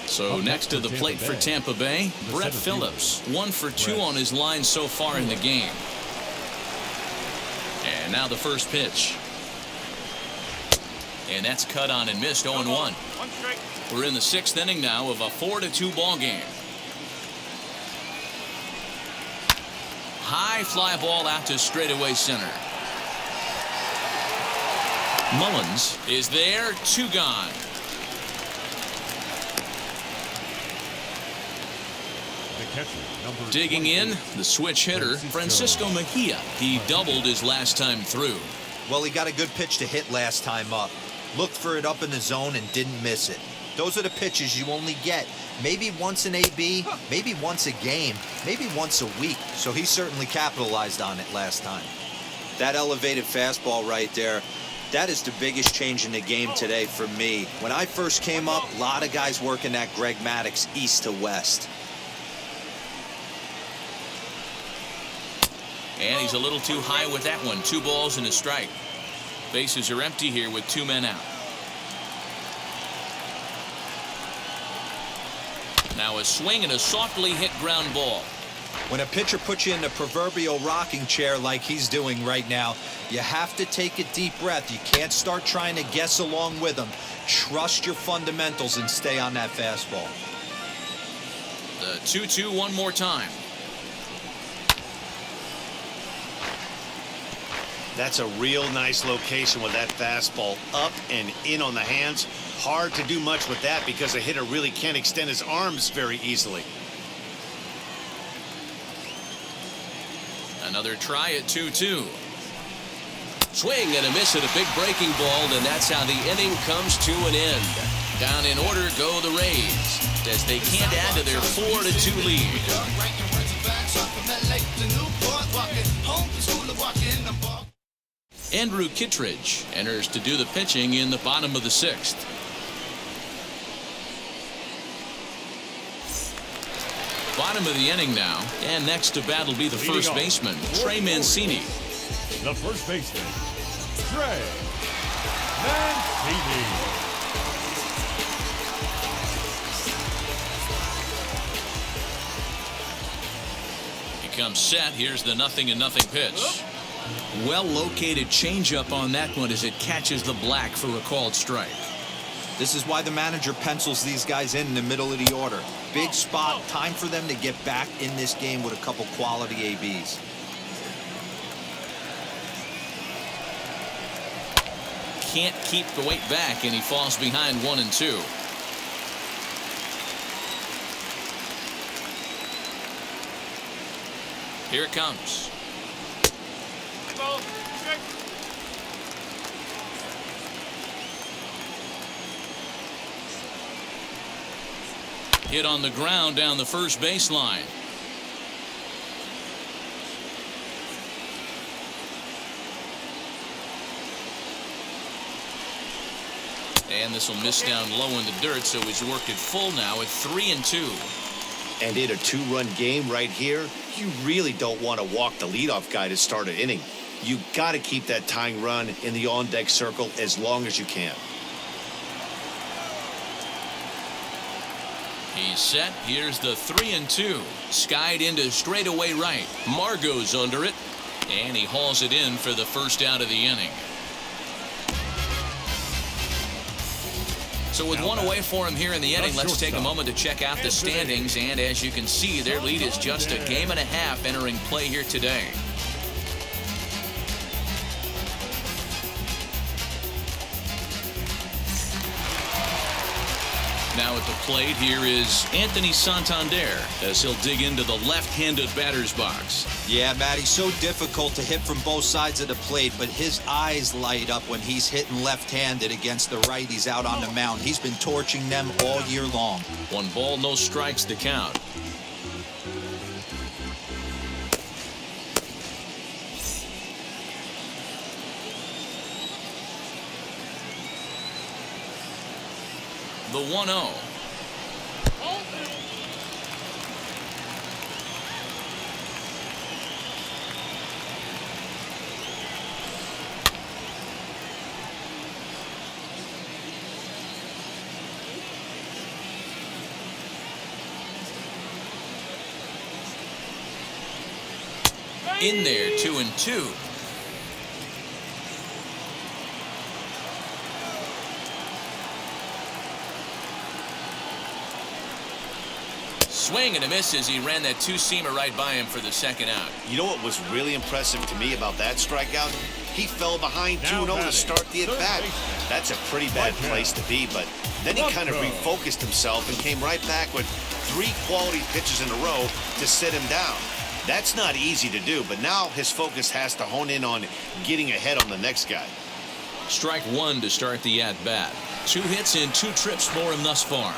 So next to the plate for Tampa Bay, Brett Phillips, 1 for 2 on his line so far in the game. And now the first pitch. And that's cut on and missed, 0-1. We're in the 6th inning now of a 4-2 ball game. High fly ball out to straightaway center. Mullins is there, 2 gone. Digging in, the switch hitter, Francisco Mejia. He doubled his last time through. Well, he got a good pitch to hit last time up. Looked for it up in the zone and didn't miss it. Those are the pitches you only get maybe once in AB, maybe once a game, maybe once a week. So he certainly capitalized on it last time. That elevated fastball right there, that is the biggest change in the game today for me. When I first came up, a lot of guys working that Greg Maddux east to west. And he's a little too high with that one. 2 balls and a strike. Bases are empty here with 2 men out. Now a swing and a softly hit ground ball. When a pitcher puts you in the proverbial rocking chair like he's doing right now, you have to take a deep breath. You can't start trying to guess along with him. Trust your fundamentals and stay on that fastball. The 2-2 one more time. That's a real nice location with that fastball up and in on the hands. Hard to do much with that because a hitter really can't extend his arms very easily. Another try at 2-2. Swing and a miss at a big breaking ball, and that's how the inning comes to an end. Down in order go the Rays as they can't add to their 4-2 lead. Andrew Kittredge enters to do the pitching in the bottom of the 6th. Bottom of the inning now, and next to bat will be the first baseman, Trey Mancini. The first baseman, Trey Mancini. He comes set. Here's the 0-0 pitch. Well-located changeup on that one as it catches the black for a called strike. This is why the manager pencils these guys in the middle of the order. Big spot, time for them to get back in this game with a couple quality ABs. Can't keep the weight back, and he falls behind 1 and 2. Here it comes. Hit on the ground down the first baseline. And this will miss down low in the dirt, so he's worked it full now at 3 and 2. And in a 2-run game right here, you really don't want to walk the leadoff guy to start an inning. You got to keep that tying run in the on-deck circle as long as you can. He's set. Here's the 3 and 2. Skied into straightaway right. Margot's under it, and he hauls it in for the first out of the inning. So with one away for him here in the inning, let's take a moment to check out the standings. And as you can see, their lead is just a game and a half entering play here today. Now at the plate, here is Anthony Santander as he'll dig into the left-handed batter's box. Yeah, Matty, so difficult to hit from both sides of the plate, but his eyes light up when he's hitting left-handed against the righties out on the mound. He's been torching them all year long. 1 ball, no strikes to count. The 1-0. In there, 2-2. Swing and a miss as he ran that two-seamer right by him for the second out. You know what was really impressive to me about that strikeout? He fell behind 2-0 to start the at-bat. That's a pretty bad place to be, but then he kind of refocused himself and came right back with 3 quality pitches in a row to sit him down. That's not easy to do, but now his focus has to hone in on getting ahead on the next guy. Strike 1 to start the at-bat. 2 hits and 2 trips for him thus far.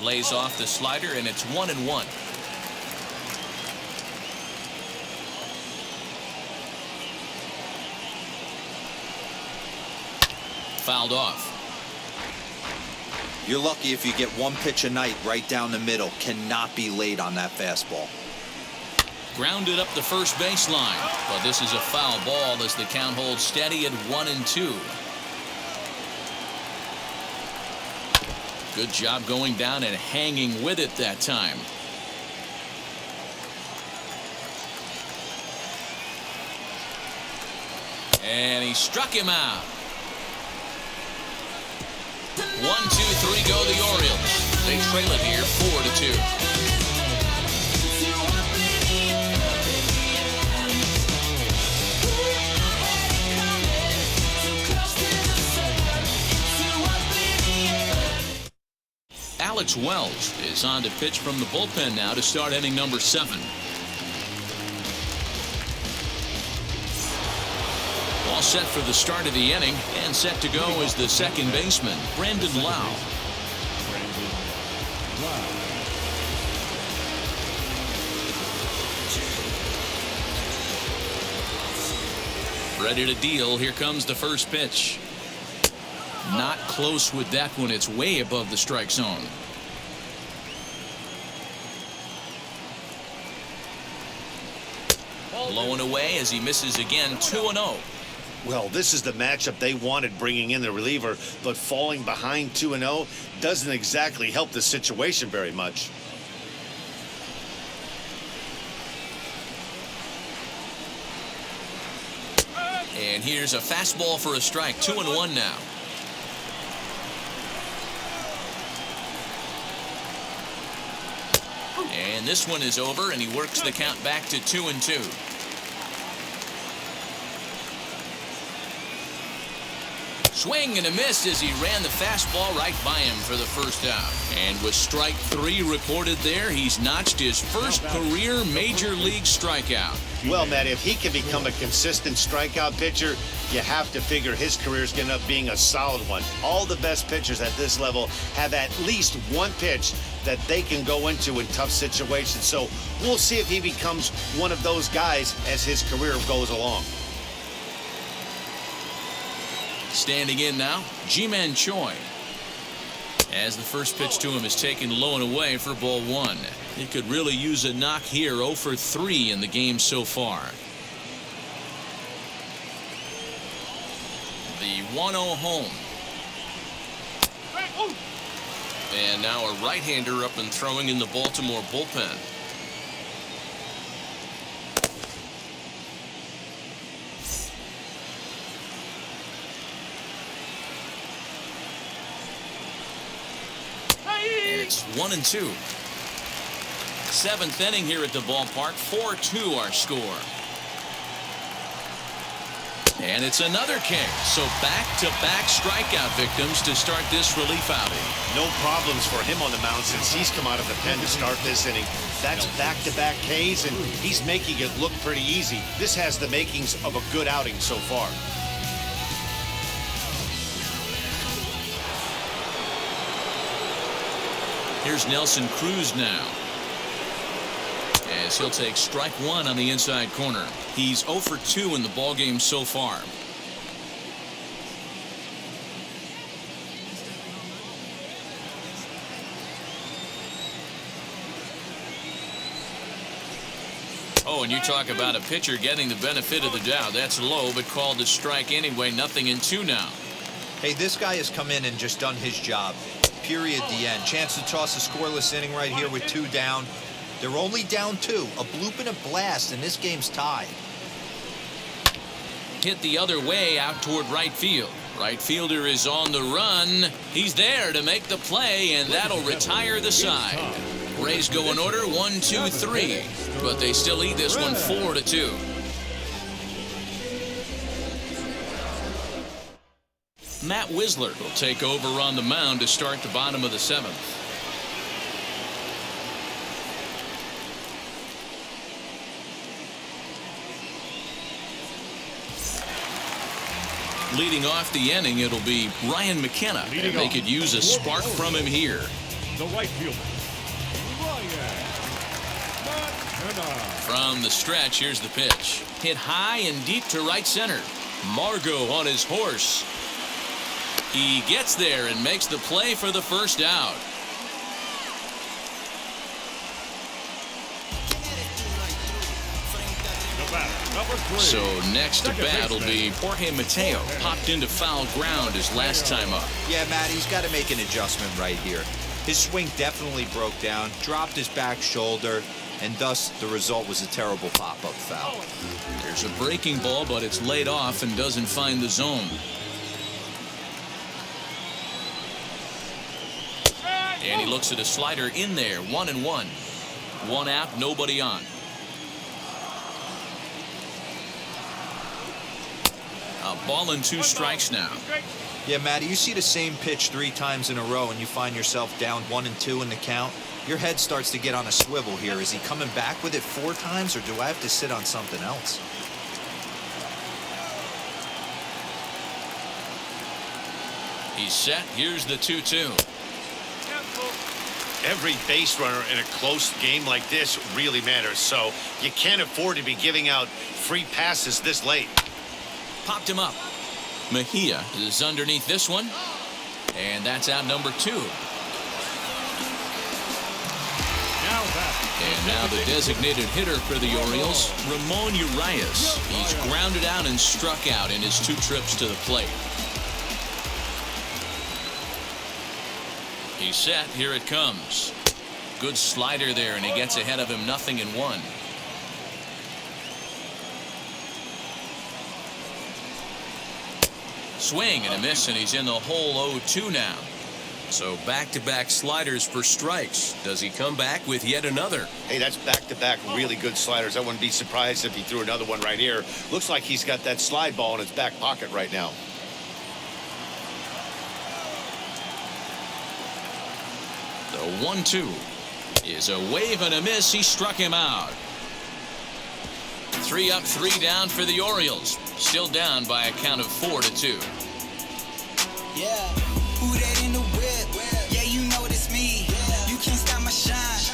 Lays off the slider, and it's 1-1. Fouled off. You're lucky if you get 1 pitch a night right down the middle. Cannot be late on that fastball. Grounded up the first baseline, but this is a foul ball as the count holds steady at 1-2. Good job going down and hanging with it that time. And he struck him out. 1, 2, 3 go the Orioles. They trail it here 4-2. Alex Welch is on to pitch from the bullpen now to start inning number 7. All set for the start of the inning, and set to go is the second baseman, Brandon Lau. Ready to deal. Here comes the first pitch. Not close with that one. It's way above the strike zone. Low and away as he misses again. 2-0. Well, this is the matchup they wanted, bringing in the reliever, but falling behind 2-0 doesn't exactly help the situation very much. And here's a fastball for a strike. 2-1 now. And this one is over, and he works the count back to 2-2. Swing and a miss as he ran the fastball right by him for the first out. And with strike 3 recorded there, he's notched his first career major league strikeout. Well, Matt, if he can become a consistent strikeout pitcher, you have to figure his career is going to end up being a solid one. All the best pitchers at this level have at least one pitch that they can go into in tough situations. So we'll see if he becomes one of those guys as his career goes along. Standing in now, Ji-Man Choi. As the first pitch to him is taken low and away for ball 1. He could really use a knock here. 0 for 3 in the game so far. The 1-0 home. And now a right-hander up and throwing in the Baltimore bullpen. And it's 1-2. Seventh inning here at the ballpark. 4-2 our score. And it's another K. So back-to-back strikeout victims to start this relief outing. No problems for him on the mound since he's come out of the pen to start this inning. That's back-to-back Ks, and he's making it look pretty easy. This has the makings of a good outing so far. Here's Nelson Cruz now, as he'll take strike one on the inside corner. He's 0 for 2 in the ballgame so far. Oh, and you talk about a pitcher getting the benefit of the doubt. That's low, but called a strike anyway. 0-2 now. Hey, this guy has come in and just done his job. Period. The end. Chance to toss a scoreless inning right here with 2 down. They're only down 2. A bloop and a blast, and this game's tied. Hit the other way out toward right field. Right fielder is on the run. He's there to make the play, and that'll retire the side. Rays go in order 1, 2, 3, but they still lead this one 4-2. Matt Wisler will take over on the mound to start the bottom of the 7th. Leading off the inning, it'll be Ryan McKenna, and they could use a spark from him here. The right fielder, Ryan McKenna. From the stretch, here's the pitch. Hit high and deep to right center. Margot on his horse. He gets there and makes the play for the first out. So next to bat will be Jorge Mateo. Popped into foul ground his last time up. Yeah, Matt, he's got to make an adjustment right here. His swing definitely broke down, dropped his back shoulder, and thus the result was a terrible pop-up foul. There's a breaking ball, but it's laid off and doesn't find the zone. And he looks at a slider in there. 1-1. 1 out, nobody on. A ball and 2 strikes now. Yeah, Matty, you see the same pitch 3 times in a row and you find yourself down 1-2 in the count. Your head starts to get on a swivel here. Is he coming back with it 4 times, or do I have to sit on something else? He's set. Here's the 2-2. Every base runner in a close game like this really matters, so you can't afford to be giving out free passes this late. Popped him up. Mejia is underneath this one, and that's out number 2. And now the designated hitter for the Orioles, Ramon Urias. He's grounded out and struck out in his 2 trips to the plate. He's set. Here it comes. Good slider there, and he gets ahead of him. 0-1. Swing and a miss, and he's in the hole 0-2 now. So back-to-back sliders for strikes. Does he come back with yet another? Hey, that's back-to-back really good sliders. I wouldn't be surprised if he threw another one right here. Looks like he's got that slide ball in his back pocket right now. The 1-2 is a wave and a miss. He struck him out. 3 up, 3 down for the Orioles. Still down by a count of 4-2. Yeah, who that in the whip? Yeah, you know it's me. You can't stop my shine.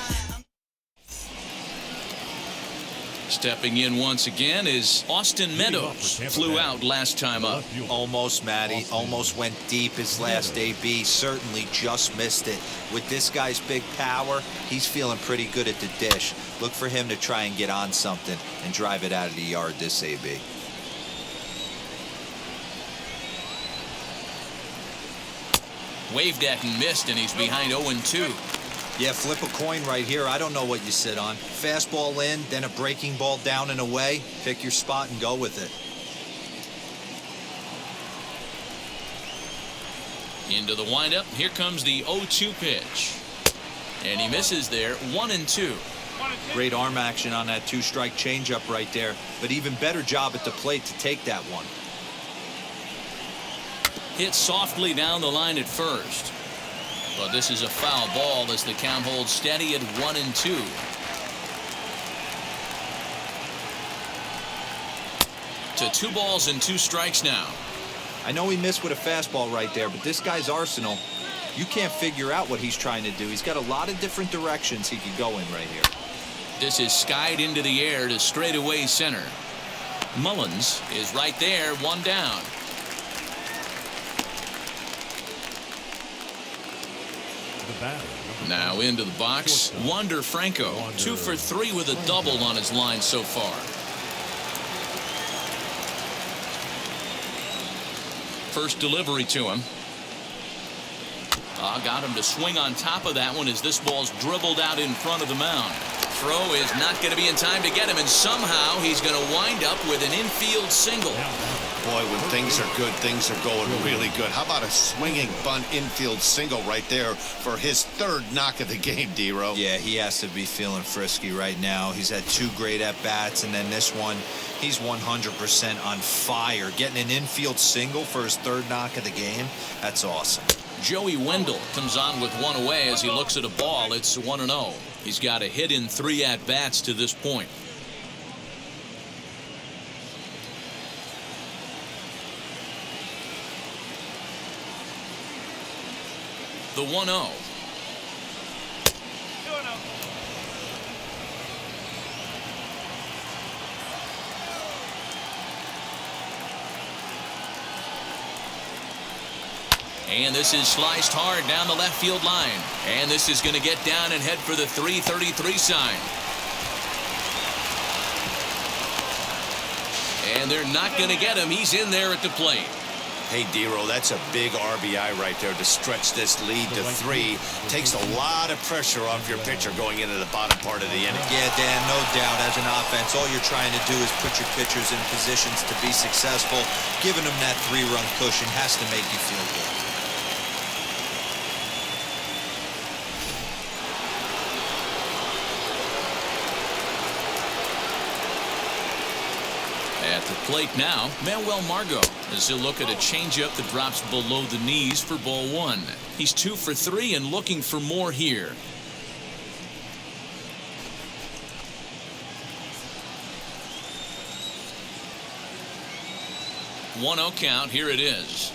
Stepping in once again is Austin Meadows. Flew out last time up. Almost, Matty. Almost went deep his last AB. Certainly just missed it. With this guy's big power, he's feeling pretty good at the dish. Look for him to try and get on something and drive it out of the yard this AB. Waved at and missed, and he's behind 0-2. Yeah, flip a coin right here. I don't know what you sit on. Fastball in, then a breaking ball down and away. Pick your spot and go with it. Into the windup. Here comes the 0-2 pitch. And he misses there. 1-2. Great arm action on that two-strike changeup right there. But even better job at the plate to take that one. Hit softly down the line at first. But this is a foul ball as the count holds steady at 1-2. To 2 balls and 2 strikes now. I know he missed with a fastball right there, but this guy's arsenal, you can't figure out what he's trying to do. He's got a lot of different directions he could go in right here. This is skied into the air to straightaway center. Mullins is right there, 1 down. The batter. Now into the box, Wander Franco, 2 for 3 with a double on his line so far. First delivery to him. Got him to swing on top of that one as this ball's dribbled out in front of the mound. Throw is not going to be in time to get him, and somehow he's going to wind up with an infield single. Boy, when things are good, things are going really good. How about a swinging bunt infield single right there for his 3rd knock of the game, D-Row? Yeah, he has to be feeling frisky right now. He's had 2 great at-bats, and then this one, he's 100% on fire. Getting an infield single for his 3rd knock of the game, that's awesome. Joey Wendell comes on with 1 away as he looks at a ball. It's 1-0. He's got a hit in 3 at-bats to this point. The 1-0. And this is sliced hard down the left field line. And this is going to get down and head for the 333 sign. And they're not going to get him. He's in there at the plate. Hey, D-Row, that's a big RBI right there to stretch this lead to 3. Takes a lot of pressure off your pitcher going into the bottom part of the inning. Yeah, Dan, no doubt. As an offense, all you're trying to do is put your pitchers in positions to be successful. Giving them that 3-run cushion has to make you feel good. At the plate now, Manuel Margot, as he'll look at a changeup that drops below the knees for ball 1. He's 2 for 3 and looking for more here. One 0 count. Here it is.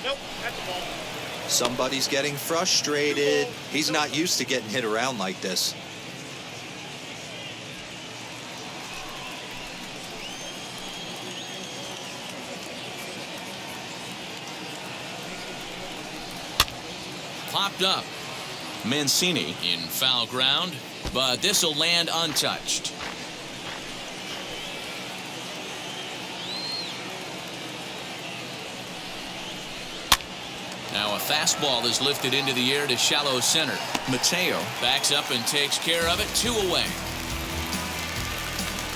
Nope, that's the ball. Somebody's getting frustrated. He's not used to getting hit around like this. Popped up. Mancini in foul ground, but this will land untouched. Now a fastball is lifted into the air to shallow center. Mateo backs up and takes care of it. 2 away.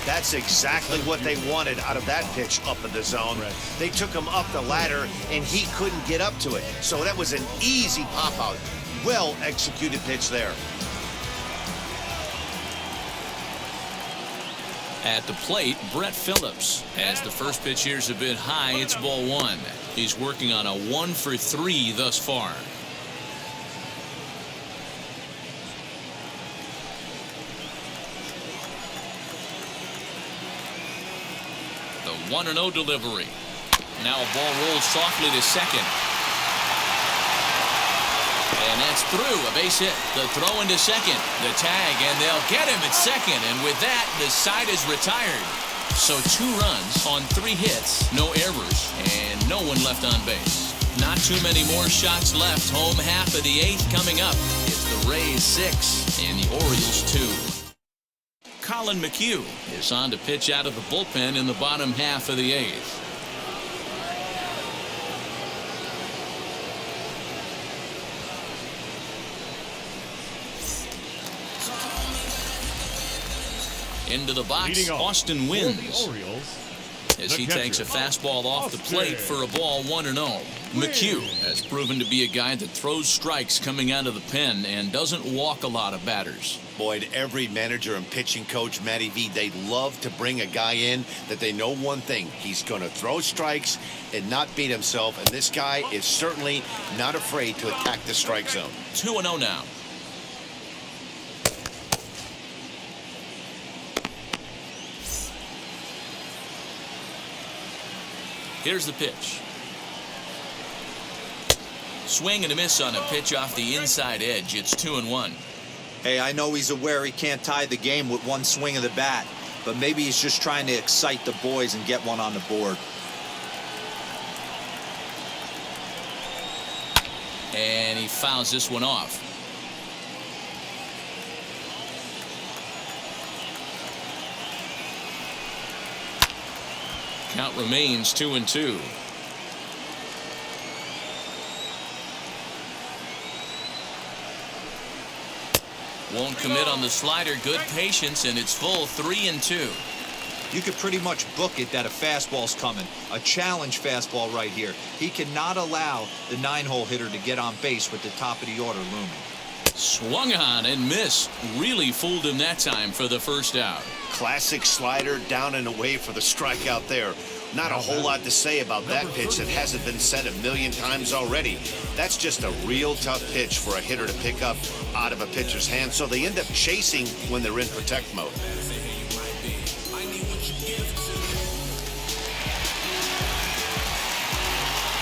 That's exactly what they wanted out of that pitch up in the zone. They took him up the ladder, and he couldn't get up to it. So that was an easy pop-out. Well-executed pitch there. At the plate, Brett Phillips. As the first pitch here's a bit high, it's ball 1. He's working on a 1 for 3 thus far. The 1-0 delivery. Now a ball rolls softly to second. And that's through. A base hit. The throw into second. The tag, and they'll get him at second. And with that, the side is retired. So 2 runs on 3 hits, no errors, and no one left on base. Not too many more shots left. Home half of the 8th coming up. It's the Rays 6 and the Orioles 2. Colin McHugh is on to pitch out of the bullpen in the bottom half of the 8th. Into the box, Leading off Austin for wins. the Orioles, As the he takes a catcher, fastball off the plate for a ball 1-0. McHugh has proven to be a guy that throws strikes coming out of the pen and doesn't walk a lot of batters. Boyd, every manager and pitching coach, Matty V, they love to bring a guy in that they know one thing. He's going to throw strikes and not beat himself, and this guy is certainly not afraid to attack the strike zone. 2-0 now. Here's the pitch. Swing and a miss on a pitch off the inside edge. It's 2-1. Hey, I know he's aware he can't tie the game with one swing of the bat, but maybe he's just trying to excite the boys and get one on the board. And he fouls this one off. Count remains 2-2. Won't commit on the slider. Good patience, and it's full 3-2. You could pretty much book it that a fastball's coming. A challenge fastball right here. He cannot allow the 9-hole hitter to get on base with the top of the order looming. Swung on and missed. Really fooled him that time for the first out. Classic slider down and away for the strikeout there. Not a whole lot to say about that pitch that hasn't been said a million times already. That's just a real tough pitch for a hitter to pick up out of a pitcher's hand, so they end up chasing when they're in protect mode.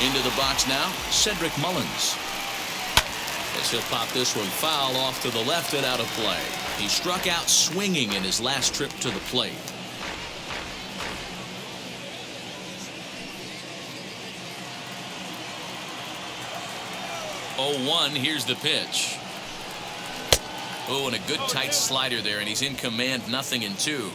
Into the box now, Cedric Mullins. As he'll pop this one foul off to the left and out of play. He struck out swinging in his last trip to the plate. Oh, 1, here's the pitch. Oh, and a good tight slider there, and he's in command, 0-2.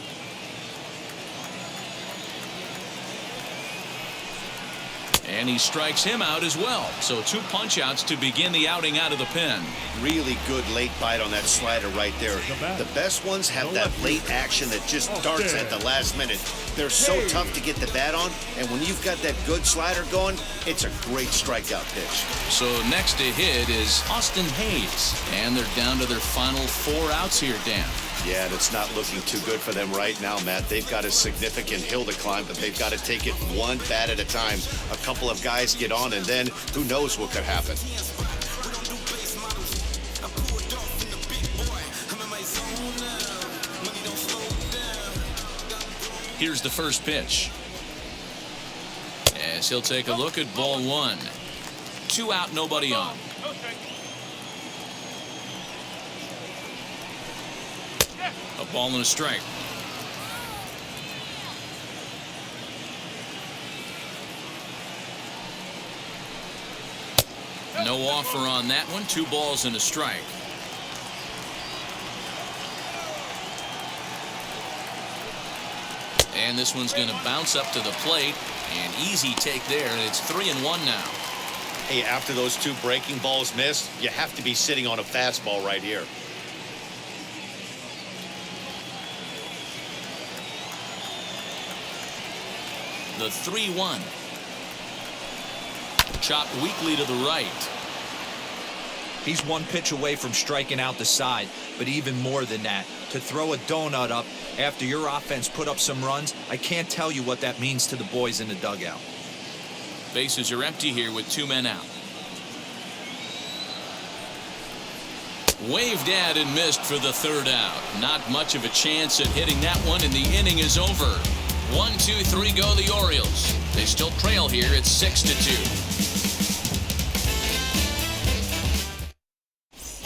And he strikes him out as well. So 2 punch-outs to begin the outing out of the pen. Really good late bite on that slider right there. The best ones have that late action that just darts at the last minute. They're so tough to get the bat on, and when you've got that good slider going, it's a great strikeout pitch. So next to hit is Austin Hayes. And they're down to their final 4 outs here, Dan. Yeah, that's not looking too good for them right now, Matt. They've got a significant hill to climb, but they've got to take it one bat at a time. A couple of guys get on, and then who knows what could happen. Here's the first pitch. As he'll take a look at ball 1. 2 out, nobody on. A ball and a strike. No offer on that one. 2 balls and a strike. And this one's going to bounce up to the plate. An easy take there, and it's 3-1 now. Hey, after those 2 breaking balls missed, you have to be sitting on a fastball right here. The 3-1. Chopped weakly to the right. He's 1 pitch away from striking out the side, but even more than that, to throw a donut up after your offense put up some runs, I can't tell you what that means to the boys in the dugout. Bases are empty here with 2 men out. Waved at and missed for the 3rd out. Not much of a chance at hitting that one, and the inning is over. 1, 2, 3 go the Orioles. They still trail here. It's 6-2.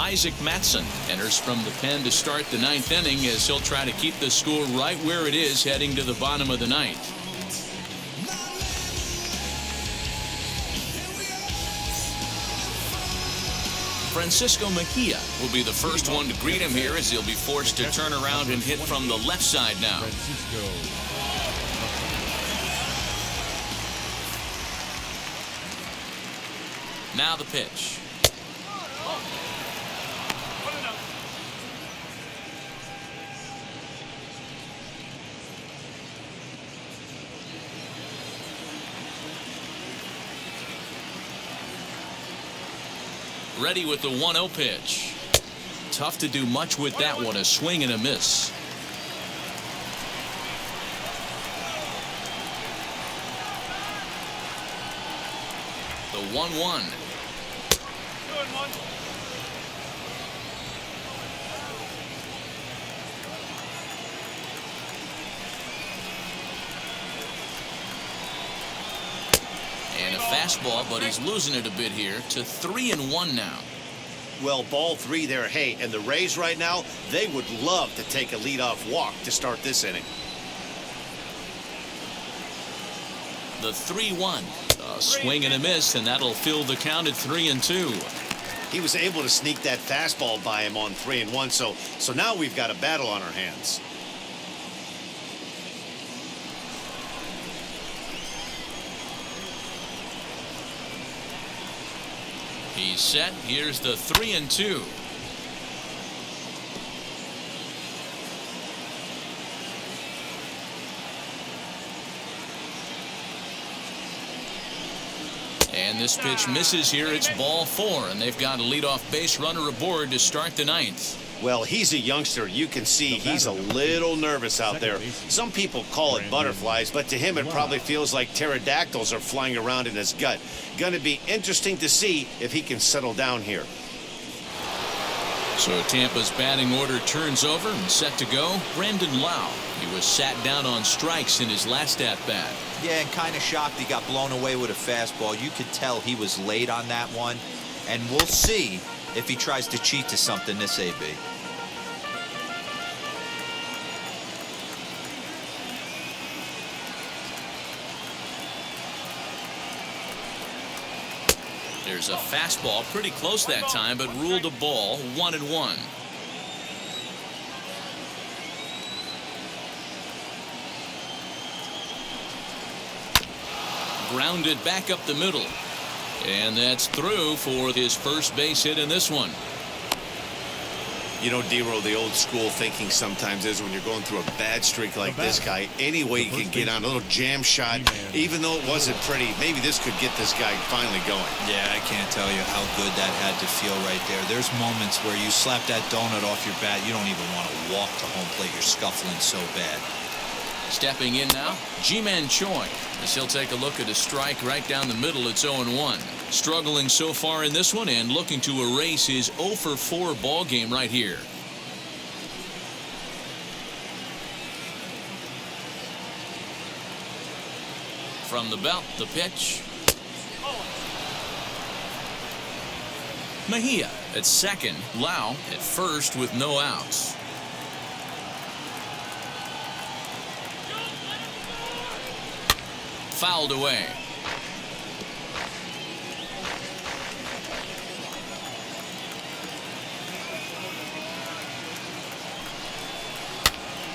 Isaac Matson enters from the pen to start the 9th inning as he'll try to keep the score right where it is heading to the bottom of the 9th. Francisco Mejia will be the first one to greet him here as he'll be forced to turn around and hit from the left side now. Now the pitch. Ready with the 1-0 pitch. Tough to do much with that one. A swing and a miss. The 1-1. 2-1. And a fastball, but he's losing it a bit here to 3-1 now. Well, ball 3 there. Hey, and the Rays right now, they would love to take a leadoff walk to start this inning. The 3-1. A swing and a miss, and that'll fill the count at 3-2. He was able to sneak that fastball by him on 3-1, so now we've got a battle on our hands. He's set. Here's the 3-2. And this pitch misses here. It's ball 4, and they've got a leadoff base runner aboard to start the 9th. Well, he's a youngster. You can see he's a little nervous out there. Some people call it butterflies, but to him it probably feels like pterodactyls are flying around in his gut. Going to be interesting to see if he can settle down here. So Tampa's batting order turns over and set to go. Brandon Lau. He was sat down on strikes in his last at-bat. Yeah, and kind of shocked he got blown away with a fastball. You could tell he was late on that one. And we'll see if he tries to cheat to something this AB. There's a fastball pretty close that time, but ruled a ball. 1-1. Grounded back up the middle. And that's through for his first base hit in this one. You know, D-Roll, the old school thinking sometimes is when you're going through a bad streak like this guy, any way you can get on a little jam shot, even though it wasn't pretty, maybe this could get this guy finally going. Yeah, I can't tell you how good that had to feel right there. There's moments where you slap that donut off your bat, you don't even want to walk to home plate. You're scuffling so bad. Stepping in now, Ji-Man Choi, as he'll take a look at a strike right down the middle. It's 0-1. Struggling so far in this one and looking to erase his 0-for-4 ball game right here. From the belt, the pitch. Mejia at second, Lau at first with no outs. Fouled away.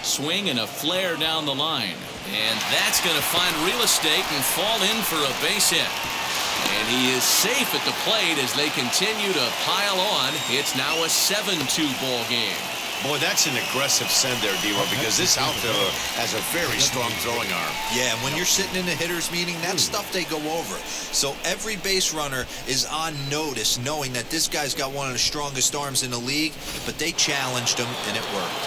Swing and a flare down the line. And that's going to find real estate and fall in for a base hit. And he is safe at the plate as they continue to pile on. It's now a 7-2 ball game. Boy, that's an aggressive send there, D-Roll, because this outfielder has a very strong throwing arm. Yeah, and when you're sitting in a hitter's meeting, that's stuff they go over. So every base runner is on notice, knowing that this guy's got one of the strongest arms in the league, but they challenged him, and it worked.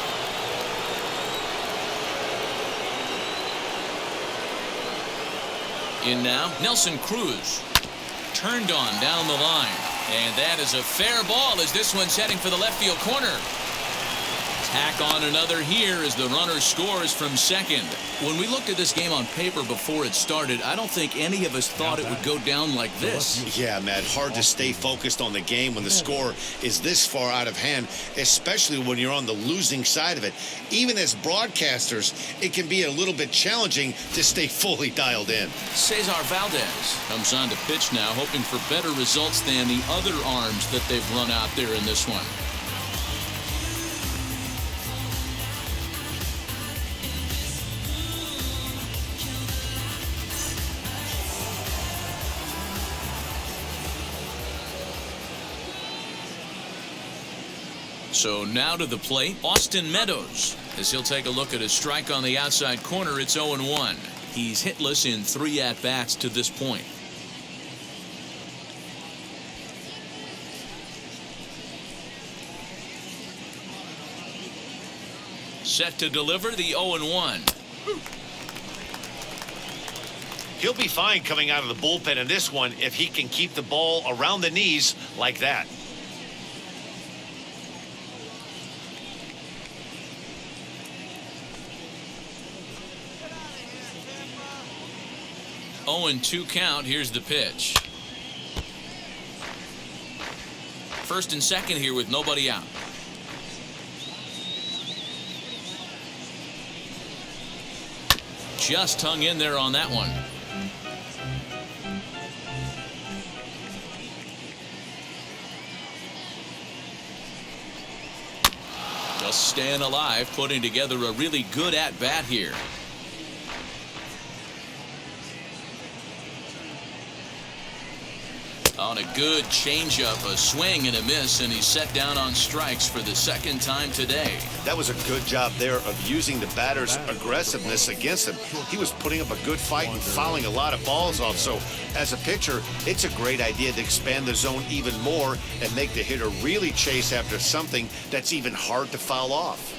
In now, Nelson Cruz. Turned on down the line. And that is a fair ball as this one's heading for the left field corner. Tack on another here as the runner scores from second. When we looked at this game on paper before it started, I don't think any of us thought it would go down like this. Yeah, Matt, hard to stay focused on the game when the score is this far out of hand, especially when you're on the losing side of it. Even as broadcasters, it can be a little bit challenging to stay fully dialed in. Cesar Valdez comes on to pitch now, hoping for better results than the other arms that they've run out there in this one. So now to the plate, Austin Meadows, as he'll take a look at a strike on the outside corner. It's 0-1. He's hitless in 3 at-bats to this point. Set to deliver the 0-1. He'll be fine coming out of the bullpen in this one if he can keep the ball around the knees like that. Oh, 0-2 count. Here's the pitch. First and second here with nobody out. Just hung in there on that one. Just staying alive, putting together a really good at-bat here. On a good changeup, a swing and a miss, and he's set down on strikes for the second time today. That was a good job there of using the batter's aggressiveness against him. He was putting up a good fight and fouling a lot of balls off. So as a pitcher, it's a great idea to expand the zone even more and make the hitter really chase after something that's even hard to foul off.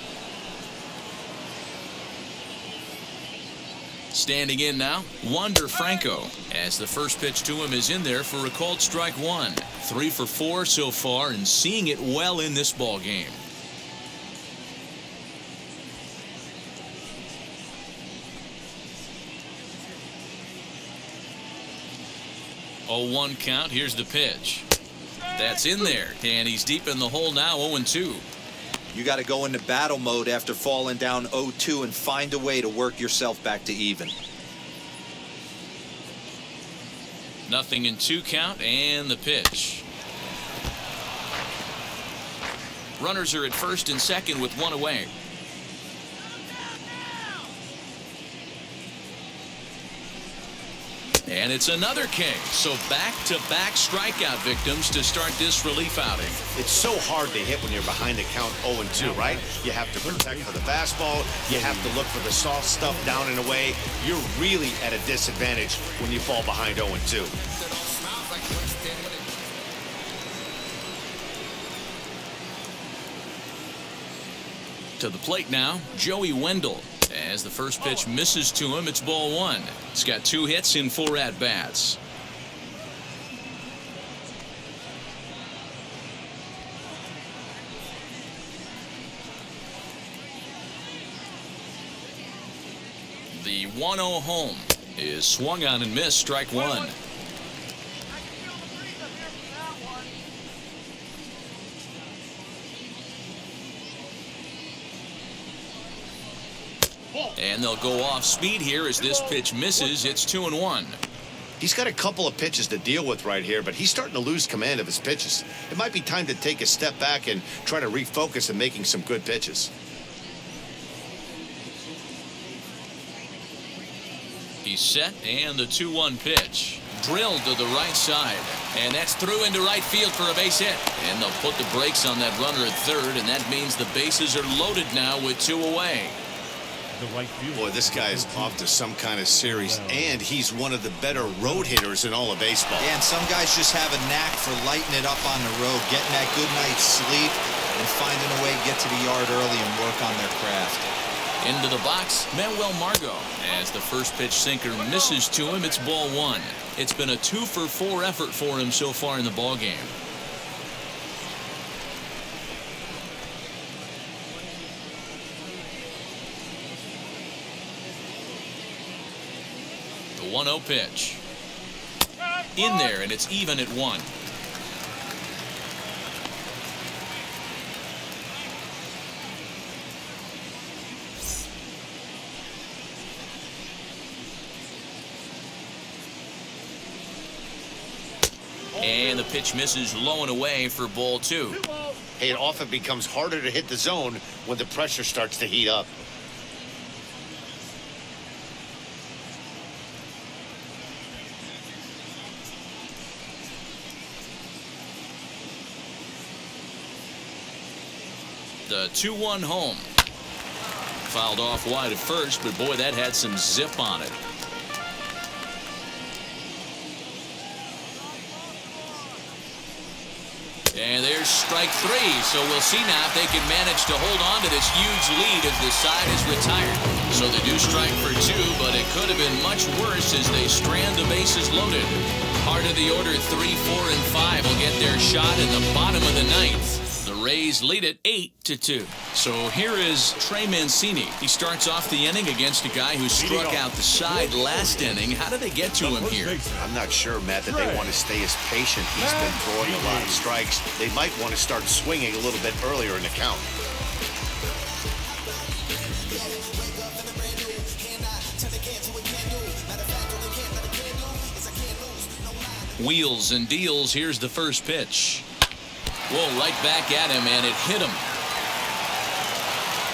Standing in now, Wander Franco, as the first pitch to him is in there for a called strike one. 3 for 4 so far and seeing it well in this ball game. Oh, 1 count. Here's the pitch. That's in there, and he's deep in the hole now. 0-2. You got to go into battle mode after falling down 0-2 and find a way to work yourself back to even. 0-2 count, and the pitch. Runners are at first and second with 1 away. And it's another K. So back-to-back strikeout victims to start this relief outing. It's so hard to hit when you're behind the count 0-2, right? You have to protect for the fastball. You have to look for the soft stuff down and away. You're really at a disadvantage when you fall behind 0-2. To the plate now, Joey Wendell. As the first pitch misses to him, it's ball 1. He's got 2 hits in 4 at-bats. The 1-0 home is swung on and missed, strike 1. And they'll go off speed here as this pitch misses. It's 2-1. He's got a couple of pitches to deal with right here, but he's starting to lose command of his pitches. It might be time to take a step back and try to refocus on making some good pitches. He's set, and the 2-1 pitch. Drilled to the right side. And that's through into right field for a base hit. And they'll put the brakes on that runner at third, and that means the bases are loaded now with 2 away. Boy, this guy's off to some kind of series, and he's one of the better road hitters in all of baseball. Yeah, and some guys just have a knack for lighting it up on the road, getting that good night's sleep, and finding a way to get to the yard early and work on their craft. Into the box, Manuel Margot. As the first pitch sinker misses to him, it's ball 1. It's been a 2 for 4 effort for him so far in the ball game. The 1-0 pitch. In there, and it's even at 1. And the pitch misses low and away for ball 2. Hey, it often becomes harder to hit the zone when the pressure starts to heat up. The 2-1 home. Fouled off wide at first, but boy, that had some zip on it. And there's strike three. So we'll see now if they can manage to hold on to this huge lead as the side is retired. So they do strike for two, but it could have been much worse as they strand the bases loaded. Part of the order 3, 4, and 5 will get their shot in the bottom of the ninth. The Rays lead it 8-2. So here is Trey Mancini. He starts off the inning against a guy who struck out the side last inning. How do they get to him here? I'm not sure, Matt, that they want to stay as patient. He's been throwing a lot of strikes. They might want to start swinging a little bit earlier in the count. Wheels and deals. Here's the first pitch. Whoa, right back at him, and it hit him.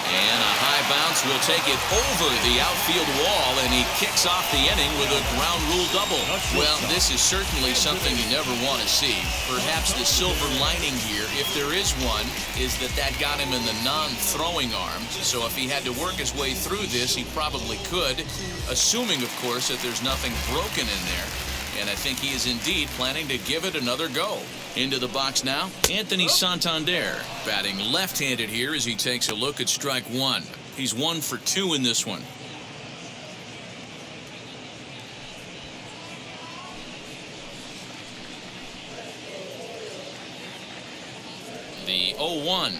And a high bounce will take it over the outfield wall, and he kicks off the inning with a ground rule double. Well, this is certainly something you never want to see. Perhaps the silver lining here, if there is one, is that got him in the non-throwing arm. So if he had to work his way through this, he probably could, assuming, of course, that there's nothing broken in there. And I think he is indeed planning to give it another go. Into the box now, Anthony Santander, batting left-handed here as he takes a look at strike one. He's 1 for 2 in this one. The 0-1.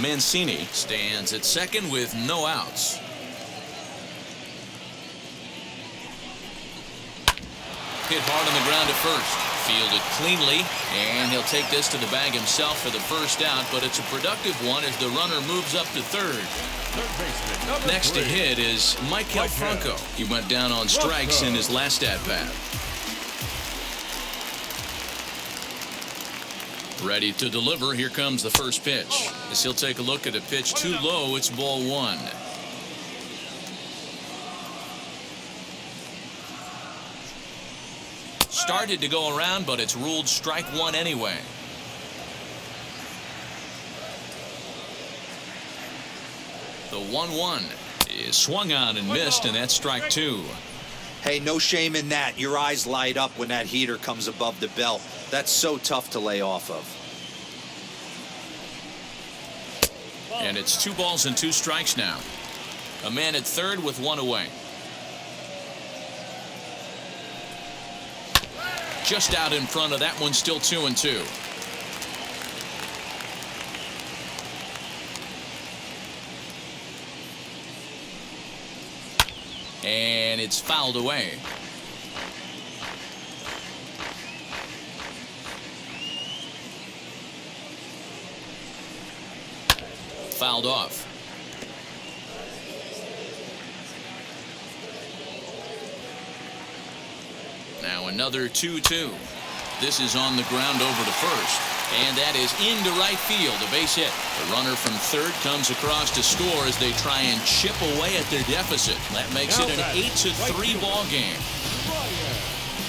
Mancini stands at second with no outs. Hit hard on the ground at first. Fielded cleanly, and he'll take this to the bag himself for the first out, but it's a productive one as the runner moves up to third. Next to hit is Maikel Franco. He went down on strikes in his last at-bat. Ready to deliver. Here comes the first pitch. As he'll take a look at a pitch too low, it's ball one. Started to go around, but it's ruled strike one anyway. The 1-1 is swung on and missed, and that's strike two. Hey, no shame in that. Your eyes light up when that heater comes above the belt. That's so tough to lay off of. And it's 2 balls and 2 strikes now. A man at third with 1 away. Just out in front of that one, still 2-2. And it's fouled away. Fouled off. Now another 2-2. This is on the ground over to first. And that is into right field, a base hit. The runner from third comes across to score as they try and chip away at their deficit. That makes it an 8-3 ball game.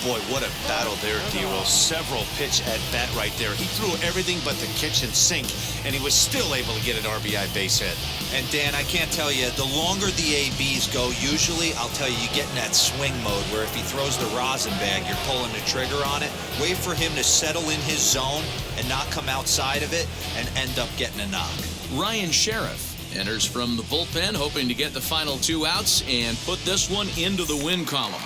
Boy, what a battle there, D-Roll. Several pitch at bat right there. He threw everything but the kitchen sink, and he was still able to get an RBI base hit. And Dan, I can't tell you, the longer the ABs go, usually, I'll tell you, you get in that swing mode where if he throws the rosin bag, you're pulling the trigger on it. Wait for him to settle in his zone and not come outside of it and end up getting a knock. Ryan Sheriff enters from the bullpen, hoping to get the final 2 outs and put this one into the win column.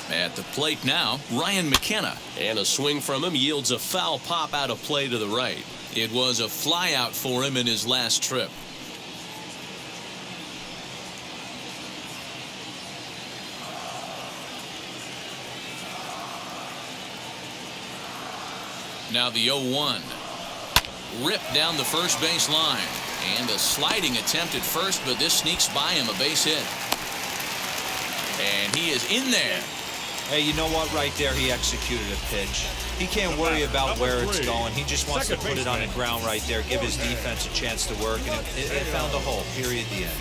At the plate now, Ryan McKenna. And a swing from him yields a foul pop out of play to the right. It was a flyout for him in his last trip. Now the 0-1. Ripped down the first base line. And a sliding attempt at first, but this sneaks by him, a base hit. And he is in there. Hey, you know what? Right there, he executed a pitch. He can't worry about where it's going. He just wants to put it on the ground right there, give his defense a chance to work, and it found a hole. Period. The end.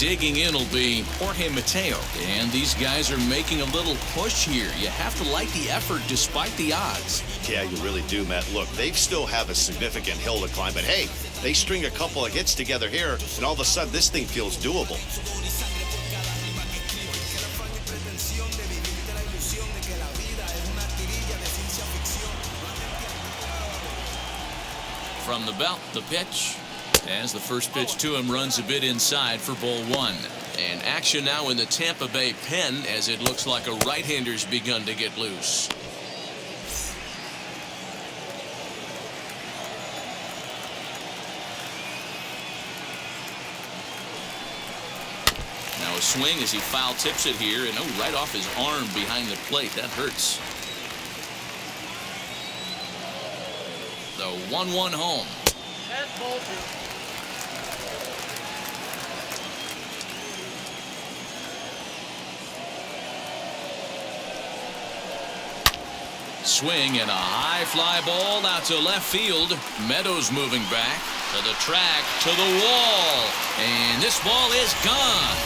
digging in will be Jorge Mateo. And these guys are making a little push here. You have to like the effort despite the odds. Yeah, you really do, Matt. Look, they still have a significant hill to climb, but hey, they string a couple of hits together here, and all of a sudden this thing feels doable. From the belt, the pitch. As the first pitch to him runs a bit inside for ball one. And action now in the Tampa Bay pen as it looks like a right-hander's begun to get loose. Now a swing as he foul tips it here, and right off his arm behind the plate. That hurts. The 1-1 home. That's ball two. Swing and a high fly ball out to left field. Meadows moving back to the track, to the wall, and this ball is gone.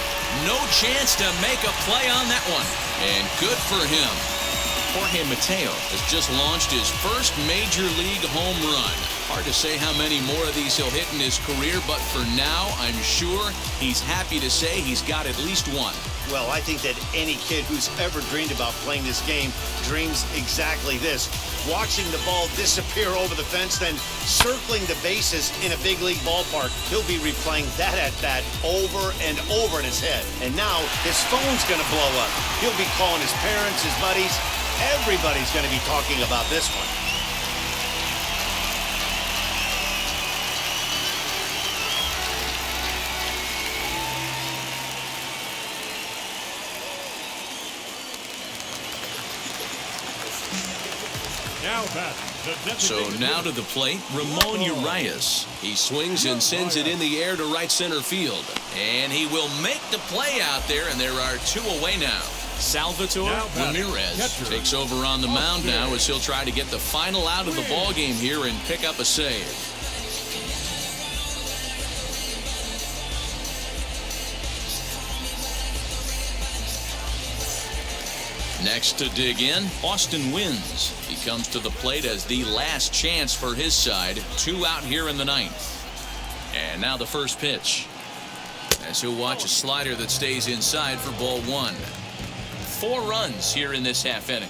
No chance to make a play on that one, and good for him. Jorge Mateo has just launched his first major league home run. Hard to say how many more of these he'll hit in his career, but for now, I'm sure he's happy to say he's got at least one. Well, I think that any kid who's ever dreamed about playing this game dreams exactly this. Watching the ball disappear over the fence, then circling the bases in a big league ballpark. He'll be replaying that at bat over and over in his head. And now his phone's going to blow up. He'll be calling his parents, his buddies. Everybody's going to be talking about this one. So now to the plate, Ramon Urias. He swings and sends it in the air to right center field. And he will make the play out there, and there are two away now. Salvatore Ramirez takes over on the mound now as he'll try to get the final out of the ball game here and pick up a save. Next to dig in, Austin Wynns. He comes to the plate as the last chance for his side. 2 out here in the ninth. And now the first pitch. As he'll watch a slider that stays inside for ball one. 4 runs here in this half inning.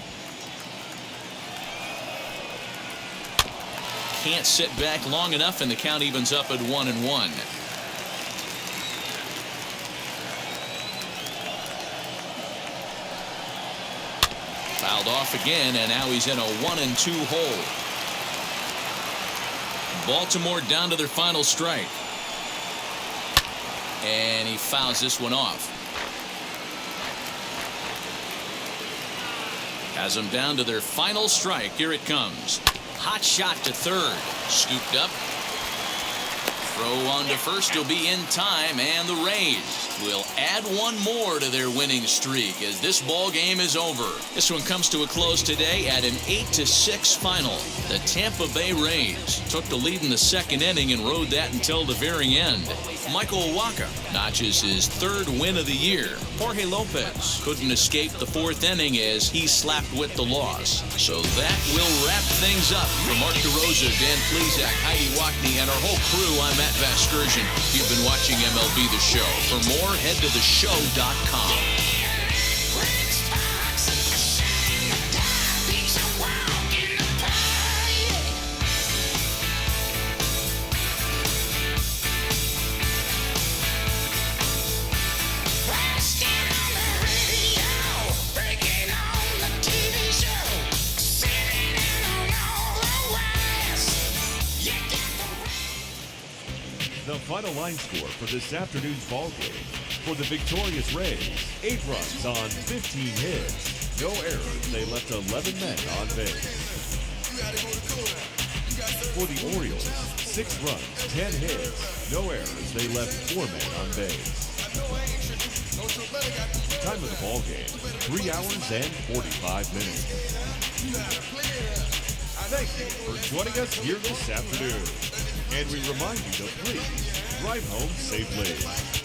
Can't sit back long enough, and the count evens up at 1-1. Fouled off again, and now he's in a 1-2 hole. Baltimore down to their final strike. And he fouls this one off. Has them down to their final strike. Here it comes. Hot shot to third. Scooped up. Throw on to first. He'll be in time, and the Rays will add one more to their winning streak as this ball game is over. This one comes to a close today at an 8-6 final. The Tampa Bay Rays took the lead in the second inning and rode that until the very end. Michael Wacha notches his 3rd win of the year. Jorge Lopez couldn't escape the 4th inning as he slapped with the loss. So that will wrap things up. For Mark DeRosa, Dan Plezak, Heidi Wackney, and our whole crew, I'm Matt Vasgersian. You've been watching MLB The Show. For more, head to theshow.com. The final line score for this afternoon's ball game. For the victorious Rays, 8 runs on 15 hits. No errors. They left 11 men on base. For the Orioles, 6 runs, 10 hits. No errors. They left 4 men on base. Time of the ball game, 3 hours and 45 minutes. Thank you for joining us here this afternoon. And we remind you to please drive home safely.